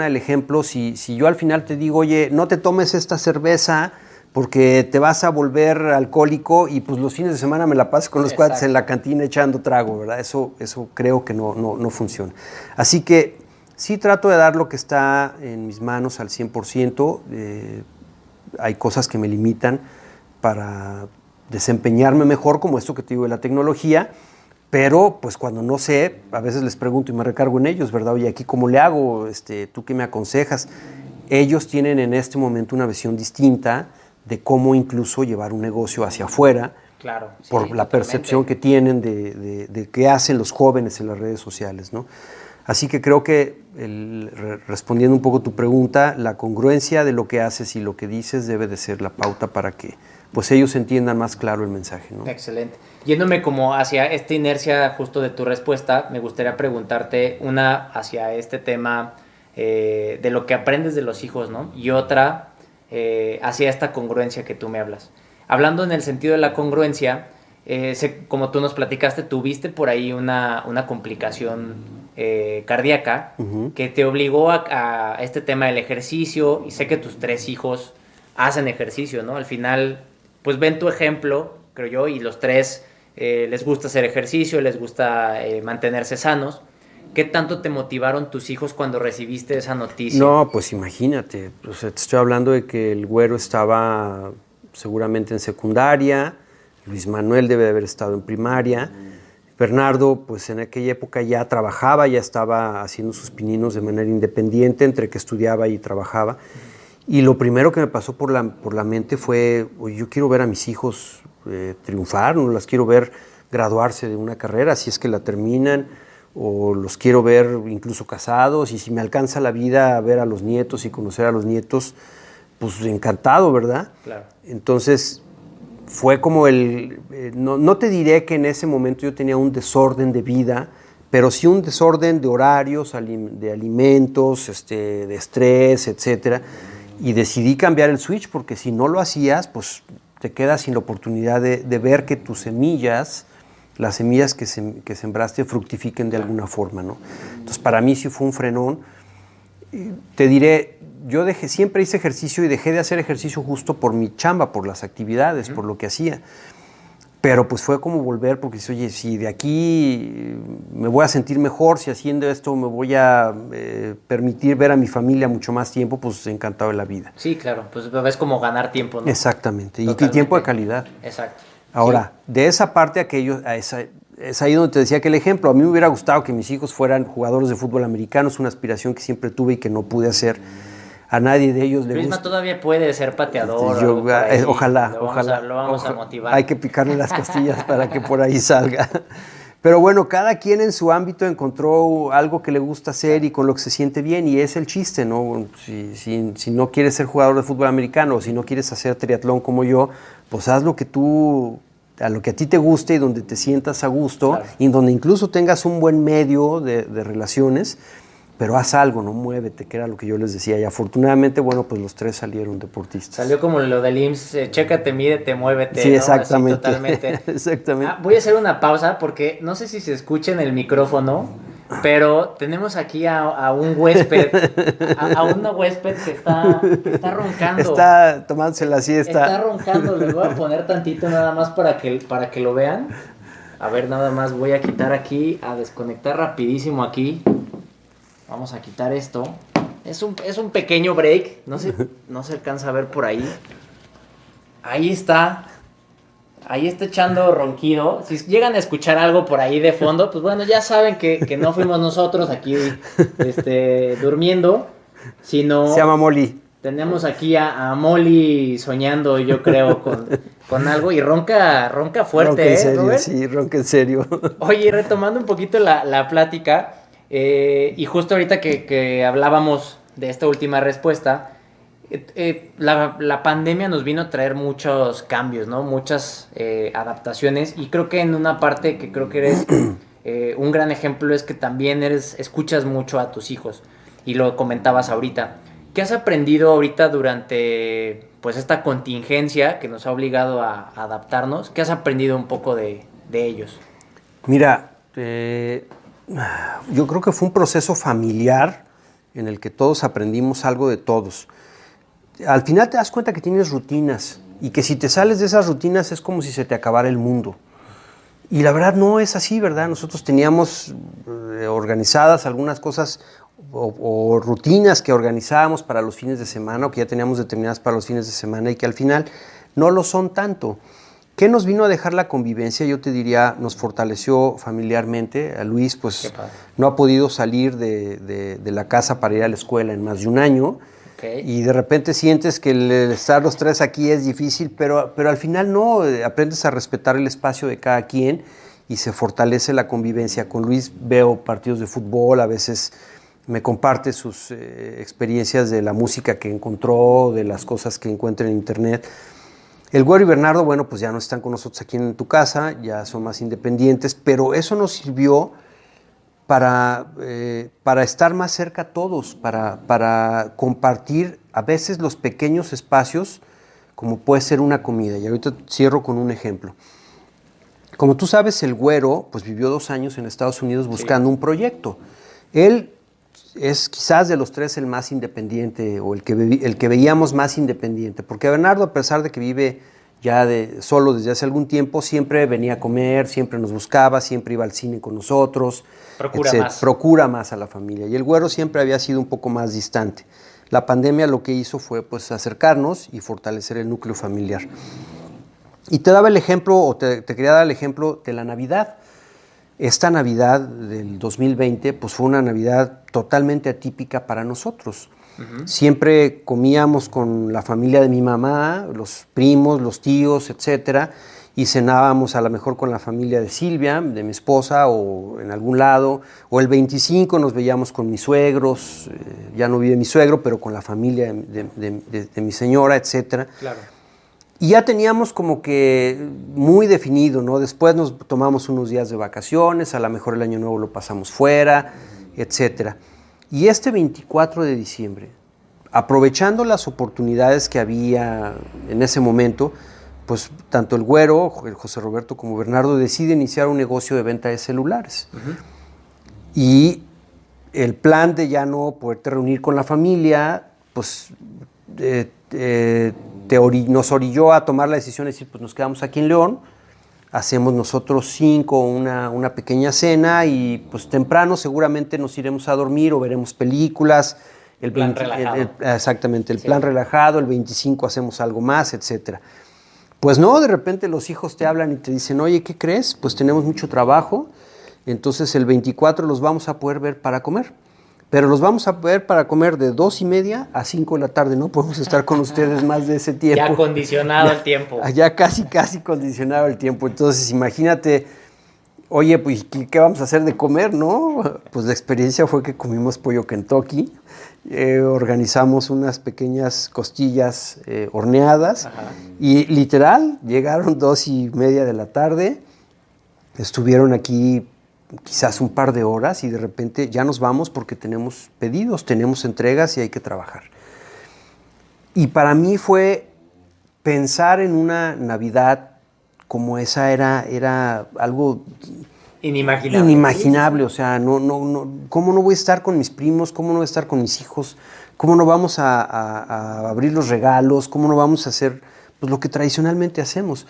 el ejemplo si yo al final te digo, oye, no te tomes esta cerveza porque te vas a volver alcohólico y pues los fines de semana me la paso con los cuates en la cantina echando trago, ¿verdad? Eso creo que no funciona. Así que sí trato de dar lo que está en mis manos al 100%. Hay cosas que me limitan para desempeñarme mejor, como esto que te digo de la tecnología, pero pues cuando no sé, a veces les pregunto y me recargo en ellos, ¿verdad? Oye, ¿aquí cómo le hago? ¿Tú qué me aconsejas? Ellos tienen en este momento una visión distinta de cómo incluso llevar un negocio hacia afuera, Claro, sí, por la percepción que tienen de qué hacen los jóvenes en las redes sociales, ¿no? Así que creo que, respondiendo un poco tu pregunta, la congruencia de lo que haces y lo que dices debe de ser la pauta para que pues ellos entiendan más claro el mensaje, ¿no? Excelente. Yéndome como hacia esta inercia justo de tu respuesta, me gustaría preguntarte una hacia este tema de lo que aprendes de los hijos, ¿no? Y otra hacia esta congruencia que tú me hablas. Hablando en el sentido de la congruencia, como tú nos platicaste, tuviste por ahí una complicación cardíaca que te obligó a este tema del ejercicio, y sé que tus 3 hijos hacen ejercicio, ¿no? Al final, pues ven tu ejemplo, creo yo, y los 3 les gusta hacer ejercicio, les gusta mantenerse sanos. ¿Qué tanto te motivaron tus hijos cuando recibiste esa noticia? No, pues imagínate, o sea, te estoy hablando de que el güero estaba seguramente en secundaria, Luis Manuel debe de haber estado en primaria, Bernardo pues en aquella época ya trabajaba, ya estaba haciendo sus pininos de manera independiente entre que estudiaba y trabajaba, y lo primero que me pasó por la mente fue, oye, yo quiero ver a mis hijos triunfar, no las quiero ver graduarse de una carrera, si es que la terminan, o los quiero ver incluso casados, y si me alcanza la vida a ver a los nietos y conocer a los nietos, pues encantado, ¿verdad? Claro. Entonces fue como no te diré que en ese momento yo tenía un desorden de vida, pero sí un desorden de horarios, de alimentos, de estrés, etcétera, y decidí cambiar el switch, porque si no lo hacías, pues te quedas sin la oportunidad de ver que tus semillas, las semillas que sembraste, fructifiquen de alguna forma, ¿no? Entonces, para mí sí fue un frenón. Te diré, yo siempre hice ejercicio y dejé de hacer ejercicio justo por mi chamba, por las actividades, por lo que hacía. Pero pues fue como volver, porque oye, si de aquí me voy a sentir mejor, si haciendo esto me voy a permitir ver a mi familia mucho más tiempo, pues encantado de la vida. Sí, claro, pues es como ganar tiempo, ¿no? Exactamente, Totalmente. y tiempo de calidad. Exacto. Ahora, sí, de esa parte es ahí donde te decía que el ejemplo, a mí me hubiera gustado que mis hijos fueran jugadores de fútbol americano, es una aspiración que siempre tuve y que no pude hacer. A nadie de ellos le gusta. Luisma todavía puede ser pateador. Ojalá. Lo vamos a motivar. Hay que picarle las costillas para que por ahí salga. Pero bueno, cada quien en su ámbito encontró algo que le gusta hacer y con lo que se siente bien, y es el chiste, ¿no? Si no quieres ser jugador de fútbol americano, o si no quieres hacer triatlón como yo, pues haz lo que a lo que a ti te guste y donde te sientas a gusto, claro, y donde incluso tengas un buen medio de relaciones, pero haz algo, no muévete, que era lo que yo les decía. Y afortunadamente, bueno, pues los 3 salieron deportistas. Salió como lo del IMSS, chécate, mídete, muévete. Sí, ¿no? exactamente. Así, totalmente. Exactamente. Voy a hacer una pausa porque no sé si se escucha en el micrófono, pero tenemos aquí a un huésped, a una huésped que está roncando. Está tomándose la siesta. Está roncando, les voy a poner tantito nada más para que lo vean. A ver, nada más voy a quitar aquí, a desconectar rapidísimo aquí. Vamos a quitar esto. Es un pequeño break. No se alcanza a ver por ahí. Ahí está. ahí está echando ronquido. Si llegan a escuchar algo por ahí de fondo, pues bueno, ya saben que no fuimos nosotros aquí durmiendo, sino... Se llama Molly. Tenemos aquí a Molly soñando, yo creo, con algo. Y ronca fuerte, Ronca en serio, Robert? sí, ronca en serio. Oye, retomando un poquito la plática, y justo ahorita que hablábamos de esta última respuesta, la pandemia nos vino a traer muchos cambios, ¿no? Muchas adaptaciones, y creo que en una parte que creo que eres un gran ejemplo es que también escuchas mucho a tus hijos, y lo comentabas ahorita. ¿Qué has aprendido ahorita durante pues esta contingencia que nos ha obligado a adaptarnos? ¿Qué has aprendido un poco de ellos? Mira, yo creo que fue un proceso familiar en el que todos aprendimos algo de todos. Al final te das cuenta que tienes rutinas y que si te sales de esas rutinas es como si se te acabara el mundo. Y la verdad no es así, ¿verdad? Nosotros teníamos organizadas algunas cosas o rutinas que organizábamos para los fines de semana o que ya teníamos determinadas para los fines de semana y que al final no lo son tanto. ¿Qué nos vino a dejar la convivencia? Yo te diría, nos fortaleció familiarmente. A Luis, pues, no ha podido salir de la casa para ir a la escuela en más de un año. Okay. Y de repente sientes que el estar los tres aquí es difícil, pero al final no, aprendes a respetar el espacio de cada quien y se fortalece la convivencia. Con Luis veo partidos de fútbol, a veces me comparte sus experiencias de la música que encontró, de las cosas que encuentra en internet. El Güero y Bernardo, bueno, pues ya no están con nosotros aquí en tu casa, ya son más independientes, pero eso nos sirvió para estar más cerca todos, para compartir a veces los pequeños espacios, como puede ser una comida. Y ahorita cierro con un ejemplo. Como tú sabes, el Güero pues vivió 2 años en Estados Unidos buscando un proyecto. Él es quizás de los tres el más independiente o el que veíamos más independiente, porque Bernardo, a pesar de que vive ya solo desde hace algún tiempo, siempre venía a comer, siempre nos buscaba, siempre iba al cine con nosotros, procura más a la familia. Y el Güero siempre había sido un poco más distante. La pandemia lo que hizo fue pues acercarnos y fortalecer el núcleo familiar. Y te daba el ejemplo, o te quería dar el ejemplo de la Navidad. Esta Navidad del 2020 pues fue una Navidad totalmente atípica para nosotros. Uh-huh. Siempre comíamos con la familia de mi mamá, los primos, los tíos, etcétera, y cenábamos a lo mejor con la familia de Silvia, de mi esposa, o en algún lado, o el 25 nos veíamos con mis suegros, ya no vive mi suegro, pero con la familia de mi señora, etcétera. Claro. Y ya teníamos como que muy definido, ¿no? Después nos tomamos unos días de vacaciones, a lo mejor el año nuevo lo pasamos fuera, etcétera. Y este 24 de diciembre, aprovechando las oportunidades que había en ese momento, pues tanto el Güero, el José Roberto como Bernardo deciden iniciar un negocio de venta de celulares. Uh-huh. Y el plan de ya no poderte reunir con la familia, pues nos orilló a tomar la decisión de decir, pues nos quedamos aquí en León, hacemos nosotros 5 una pequeña cena y pues temprano seguramente nos iremos a dormir o veremos películas. El plan relajado. Exactamente, el plan relajado, el 25 hacemos algo más, etcétera. Pues no, de repente los hijos te hablan y te dicen, oye, ¿qué crees? Pues tenemos mucho trabajo, entonces el 24 los vamos a poder ver para comer. Pero los vamos a ver para comer de 2:30 a 5 de la tarde. No podemos estar con ustedes más de ese tiempo. Ya condicionado el tiempo. Ya casi condicionado el tiempo. Entonces, imagínate, oye, pues, ¿qué vamos a hacer de comer, no? Pues la experiencia fue que comimos pollo Kentucky. Organizamos unas pequeñas costillas horneadas. Ajá. Y literal, llegaron 2:30 de la tarde. Estuvieron aquí quizás un par de horas y de repente ya nos vamos porque tenemos pedidos, tenemos entregas y hay que trabajar. Y para mí fue pensar en una Navidad como esa era algo inimaginable. O sea, ¿cómo no voy a estar con mis primos? ¿Cómo no voy a estar con mis hijos? ¿Cómo no vamos a abrir los regalos? ¿Cómo no vamos a hacer pues, lo que tradicionalmente hacemos?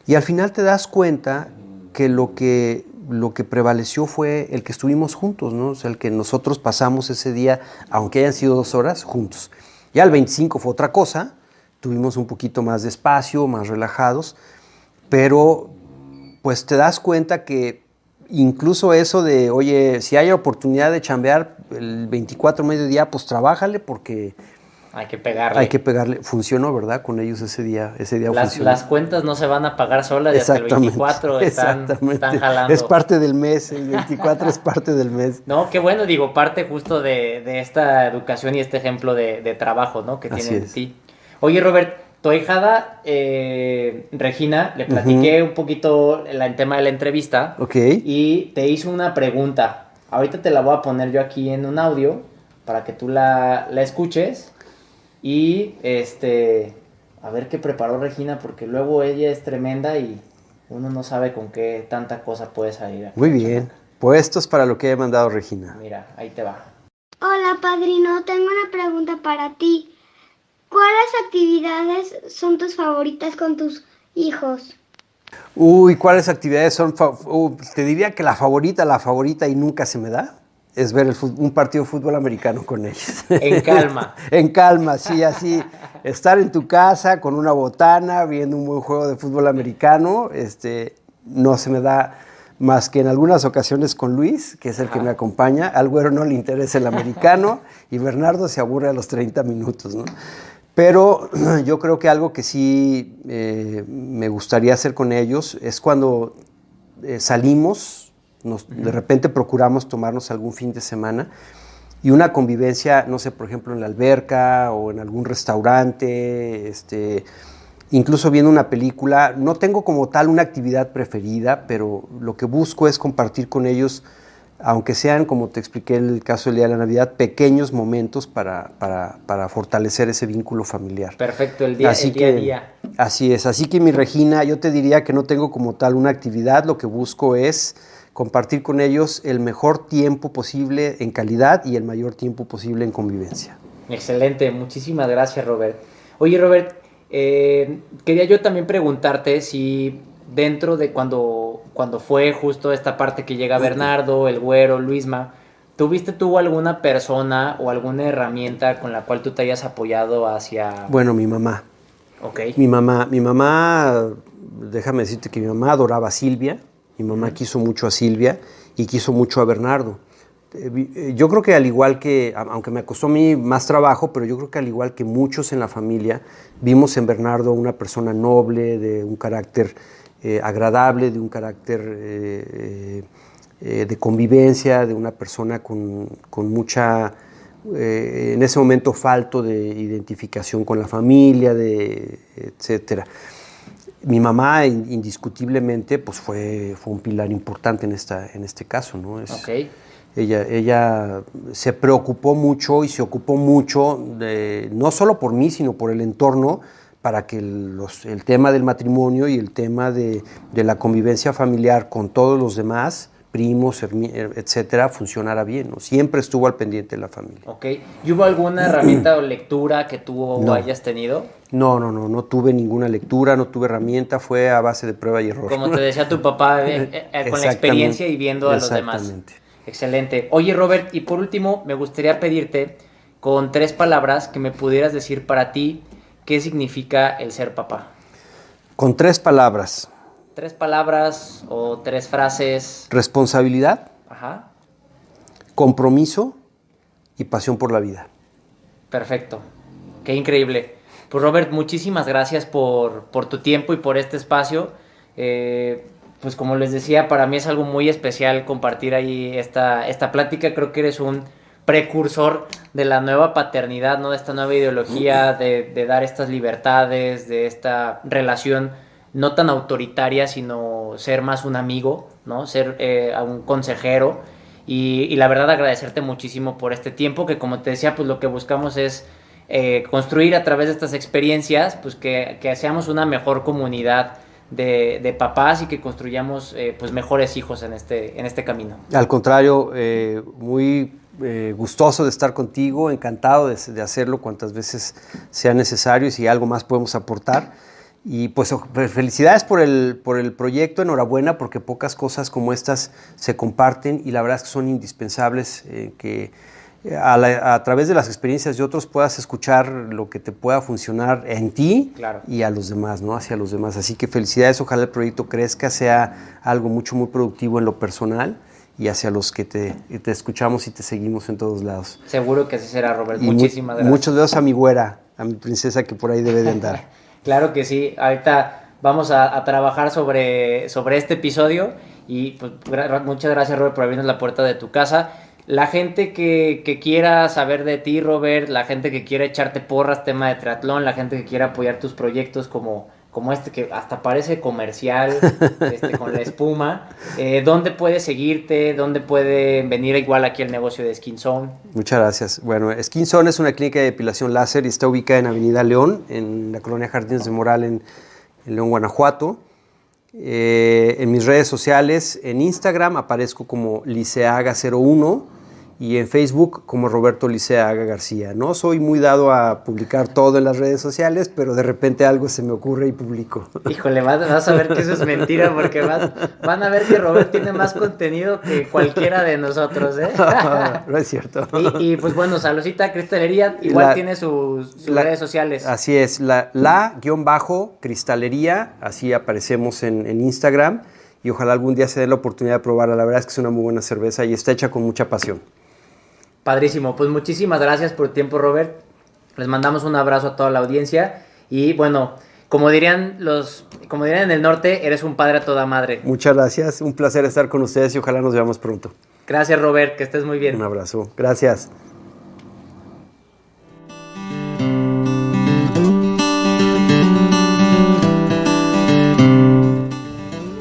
Y al final te das cuenta que lo que prevaleció fue el que estuvimos juntos, ¿no? O sea, el que nosotros pasamos ese día, aunque hayan sido 2 horas, juntos. Ya el 25 fue otra cosa, tuvimos un poquito más de espacio, más relajados, pero pues te das cuenta que incluso eso de, oye, si hay oportunidad de chambear el 24 mediodía, pues trabájale porque hay que pegarle. hay que pegarle. Funcionó, ¿verdad? Con ellos ese día funcionó. Las cuentas no se van a pagar solas y hasta el 24 están jalando. Es parte del mes, el 24 es parte del mes. No, qué bueno, digo, parte justo de esta educación y este ejemplo de trabajo, ¿no? Que tienen de ti. Oye, Robert, tu ahijada, Regina, le platiqué un poquito el tema de la entrevista. Ok. Y te hizo una pregunta. Ahorita te la voy a poner yo aquí en un audio para que tú la escuches. Y a ver qué preparó Regina, porque luego ella es tremenda y uno no sabe con qué tanta cosa puede salir. Muy bien. Puestos para lo que he mandado Regina. Mira, ahí te va. Hola, padrino, tengo una pregunta para ti. ¿Cuáles actividades son tus favoritas con tus hijos? Uy, ¿cuáles actividades son? Te diría que la favorita y nunca se me da, es ver un partido de fútbol americano con ellos. En calma. En calma, sí, así. Estar en tu casa con una botana, viendo un buen juego de fútbol americano, no se me da más que en algunas ocasiones con Luis, que es el que me acompaña. Al güero no le interesa el americano y Bernardo se aburre a los 30 minutos, ¿no? Pero yo creo que algo que sí me gustaría hacer con ellos es cuando salimos, de repente procuramos tomarnos algún fin de semana y una convivencia, no sé, por ejemplo, en la alberca o en algún restaurante, incluso viendo una película. No tengo como tal una actividad preferida, pero lo que busco es compartir con ellos, aunque sean, como te expliqué en el caso del día de la Navidad, pequeños momentos para fortalecer ese vínculo familiar. Perfecto, el día a día. Así es, así que mi Regina, yo te diría que no tengo como tal una actividad, lo que busco es compartir con ellos el mejor tiempo posible en calidad y el mayor tiempo posible en convivencia. Excelente, muchísimas gracias, Robert. Oye, Robert, quería yo también preguntarte si dentro de cuando fue justo esta parte que llega Bernardo, el güero, Luisma, ¿tuviste tú alguna persona o alguna herramienta con la cual tú te hayas apoyado hacia...? Bueno, mi mamá. Ok. Mi mamá, déjame decirte que mi mamá adoraba a Silvia, mi mamá quiso mucho a Silvia y quiso mucho a Bernardo. Yo creo que al igual que, aunque me costó a mí más trabajo, pero yo creo que al igual que muchos en la familia, vimos en Bernardo una persona noble, de un carácter agradable, de un carácter de convivencia, de una persona con mucha, en ese momento, falto de identificación con la familia, etcétera. Mi mamá, indiscutiblemente, pues fue un pilar importante en este caso, ¿no? Okay. Ella se preocupó mucho y se ocupó mucho, no solo por mí, sino por el entorno, para que el tema del matrimonio y el tema de la convivencia familiar con todos los demás, primos, etcétera, funcionara bien, ¿no? Siempre estuvo al pendiente de la familia. Ok. ¿Y hubo alguna herramienta o lectura que tú hayas tenido? No tuve ninguna lectura, no tuve herramienta, fue a base de prueba y error. Como te decía tu papá, con la experiencia y viendo a los demás. Excelente. Oye, Robert, y por último, me gustaría pedirte con 3 palabras que me pudieras decir para ti qué significa el ser papá. Con 3 palabras. 3 palabras o 3 frases. Responsabilidad, ajá, compromiso y pasión por la vida. Perfecto. Qué increíble. Pues Robert, muchísimas gracias por tu tiempo y por este espacio. Pues como les decía, para mí es algo muy especial compartir ahí esta plática. Creo que eres un precursor de la nueva paternidad, ¿no? De esta nueva ideología, de dar estas libertades, de esta relación no tan autoritaria, sino ser más un amigo, ¿no? Ser un consejero. Y la verdad, agradecerte muchísimo por este tiempo, que como te decía, pues lo que buscamos es construir a través de estas experiencias, pues que seamos una mejor comunidad de papás y que construyamos pues mejores hijos en este camino. Al contrario, muy gustoso de estar contigo, encantado de hacerlo cuantas veces sea necesario y si algo más podemos aportar. Y pues felicidades por el proyecto, enhorabuena, porque pocas cosas como estas se comparten y la verdad es que son indispensables que a través de las experiencias de otros puedas escuchar lo que te pueda funcionar en ti y a los demás, ¿no? Hacia los demás. Así que felicidades, ojalá el proyecto crezca, sea algo muy productivo en lo personal y hacia los que te escuchamos y te seguimos en todos lados. Seguro que así será, Robert. Muchísimas gracias. Muchos besos a mi güera, a mi princesa que por ahí debe de andar. Claro que sí. Ahorita vamos a trabajar sobre este episodio y pues, muchas gracias, Robert, por abrirnos la puerta de tu casa. La gente que quiera saber de ti, Robert, la gente que quiera echarte porras, tema de triatlón, la gente que quiera apoyar tus proyectos como este que hasta parece comercial, con la espuma, ¿dónde puede seguirte? ¿Dónde puede venir igual aquí al negocio de Skin Zone? Muchas gracias. Bueno, Skin Zone es una clínica de depilación láser y está ubicada en Avenida León, en la colonia Jardines de Moral, en León, Guanajuato. En mis redes sociales, en Instagram aparezco como Liceaga01 y en Facebook como Roberto Liceaga García. No soy muy dado a publicar todo en las redes sociales, pero de repente algo se me ocurre y publico. Híjole, vas a ver que eso es mentira, porque van a ver que Robert tiene más contenido que cualquiera de nosotros, ¿eh? No es cierto. Y pues bueno, Salucita Cristalería igual tiene sus redes sociales. Así es, la_cristalería, así aparecemos en Instagram y ojalá algún día se dé la oportunidad de probarla. La verdad es que es una muy buena cerveza y está hecha con mucha pasión. Padrísimo, pues muchísimas gracias por tu tiempo, Robert. Les mandamos un abrazo a toda la audiencia y bueno, como dirían en el norte, eres un padre a toda madre. Muchas gracias, un placer estar con ustedes y ojalá nos veamos pronto. Gracias, Robert, que estés muy bien. Un abrazo, gracias.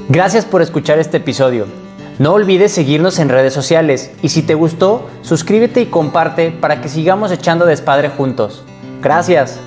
Gracias por escuchar este episodio. No olvides seguirnos en redes sociales y si te gustó, suscríbete y comparte para que sigamos echando despadre juntos. Gracias.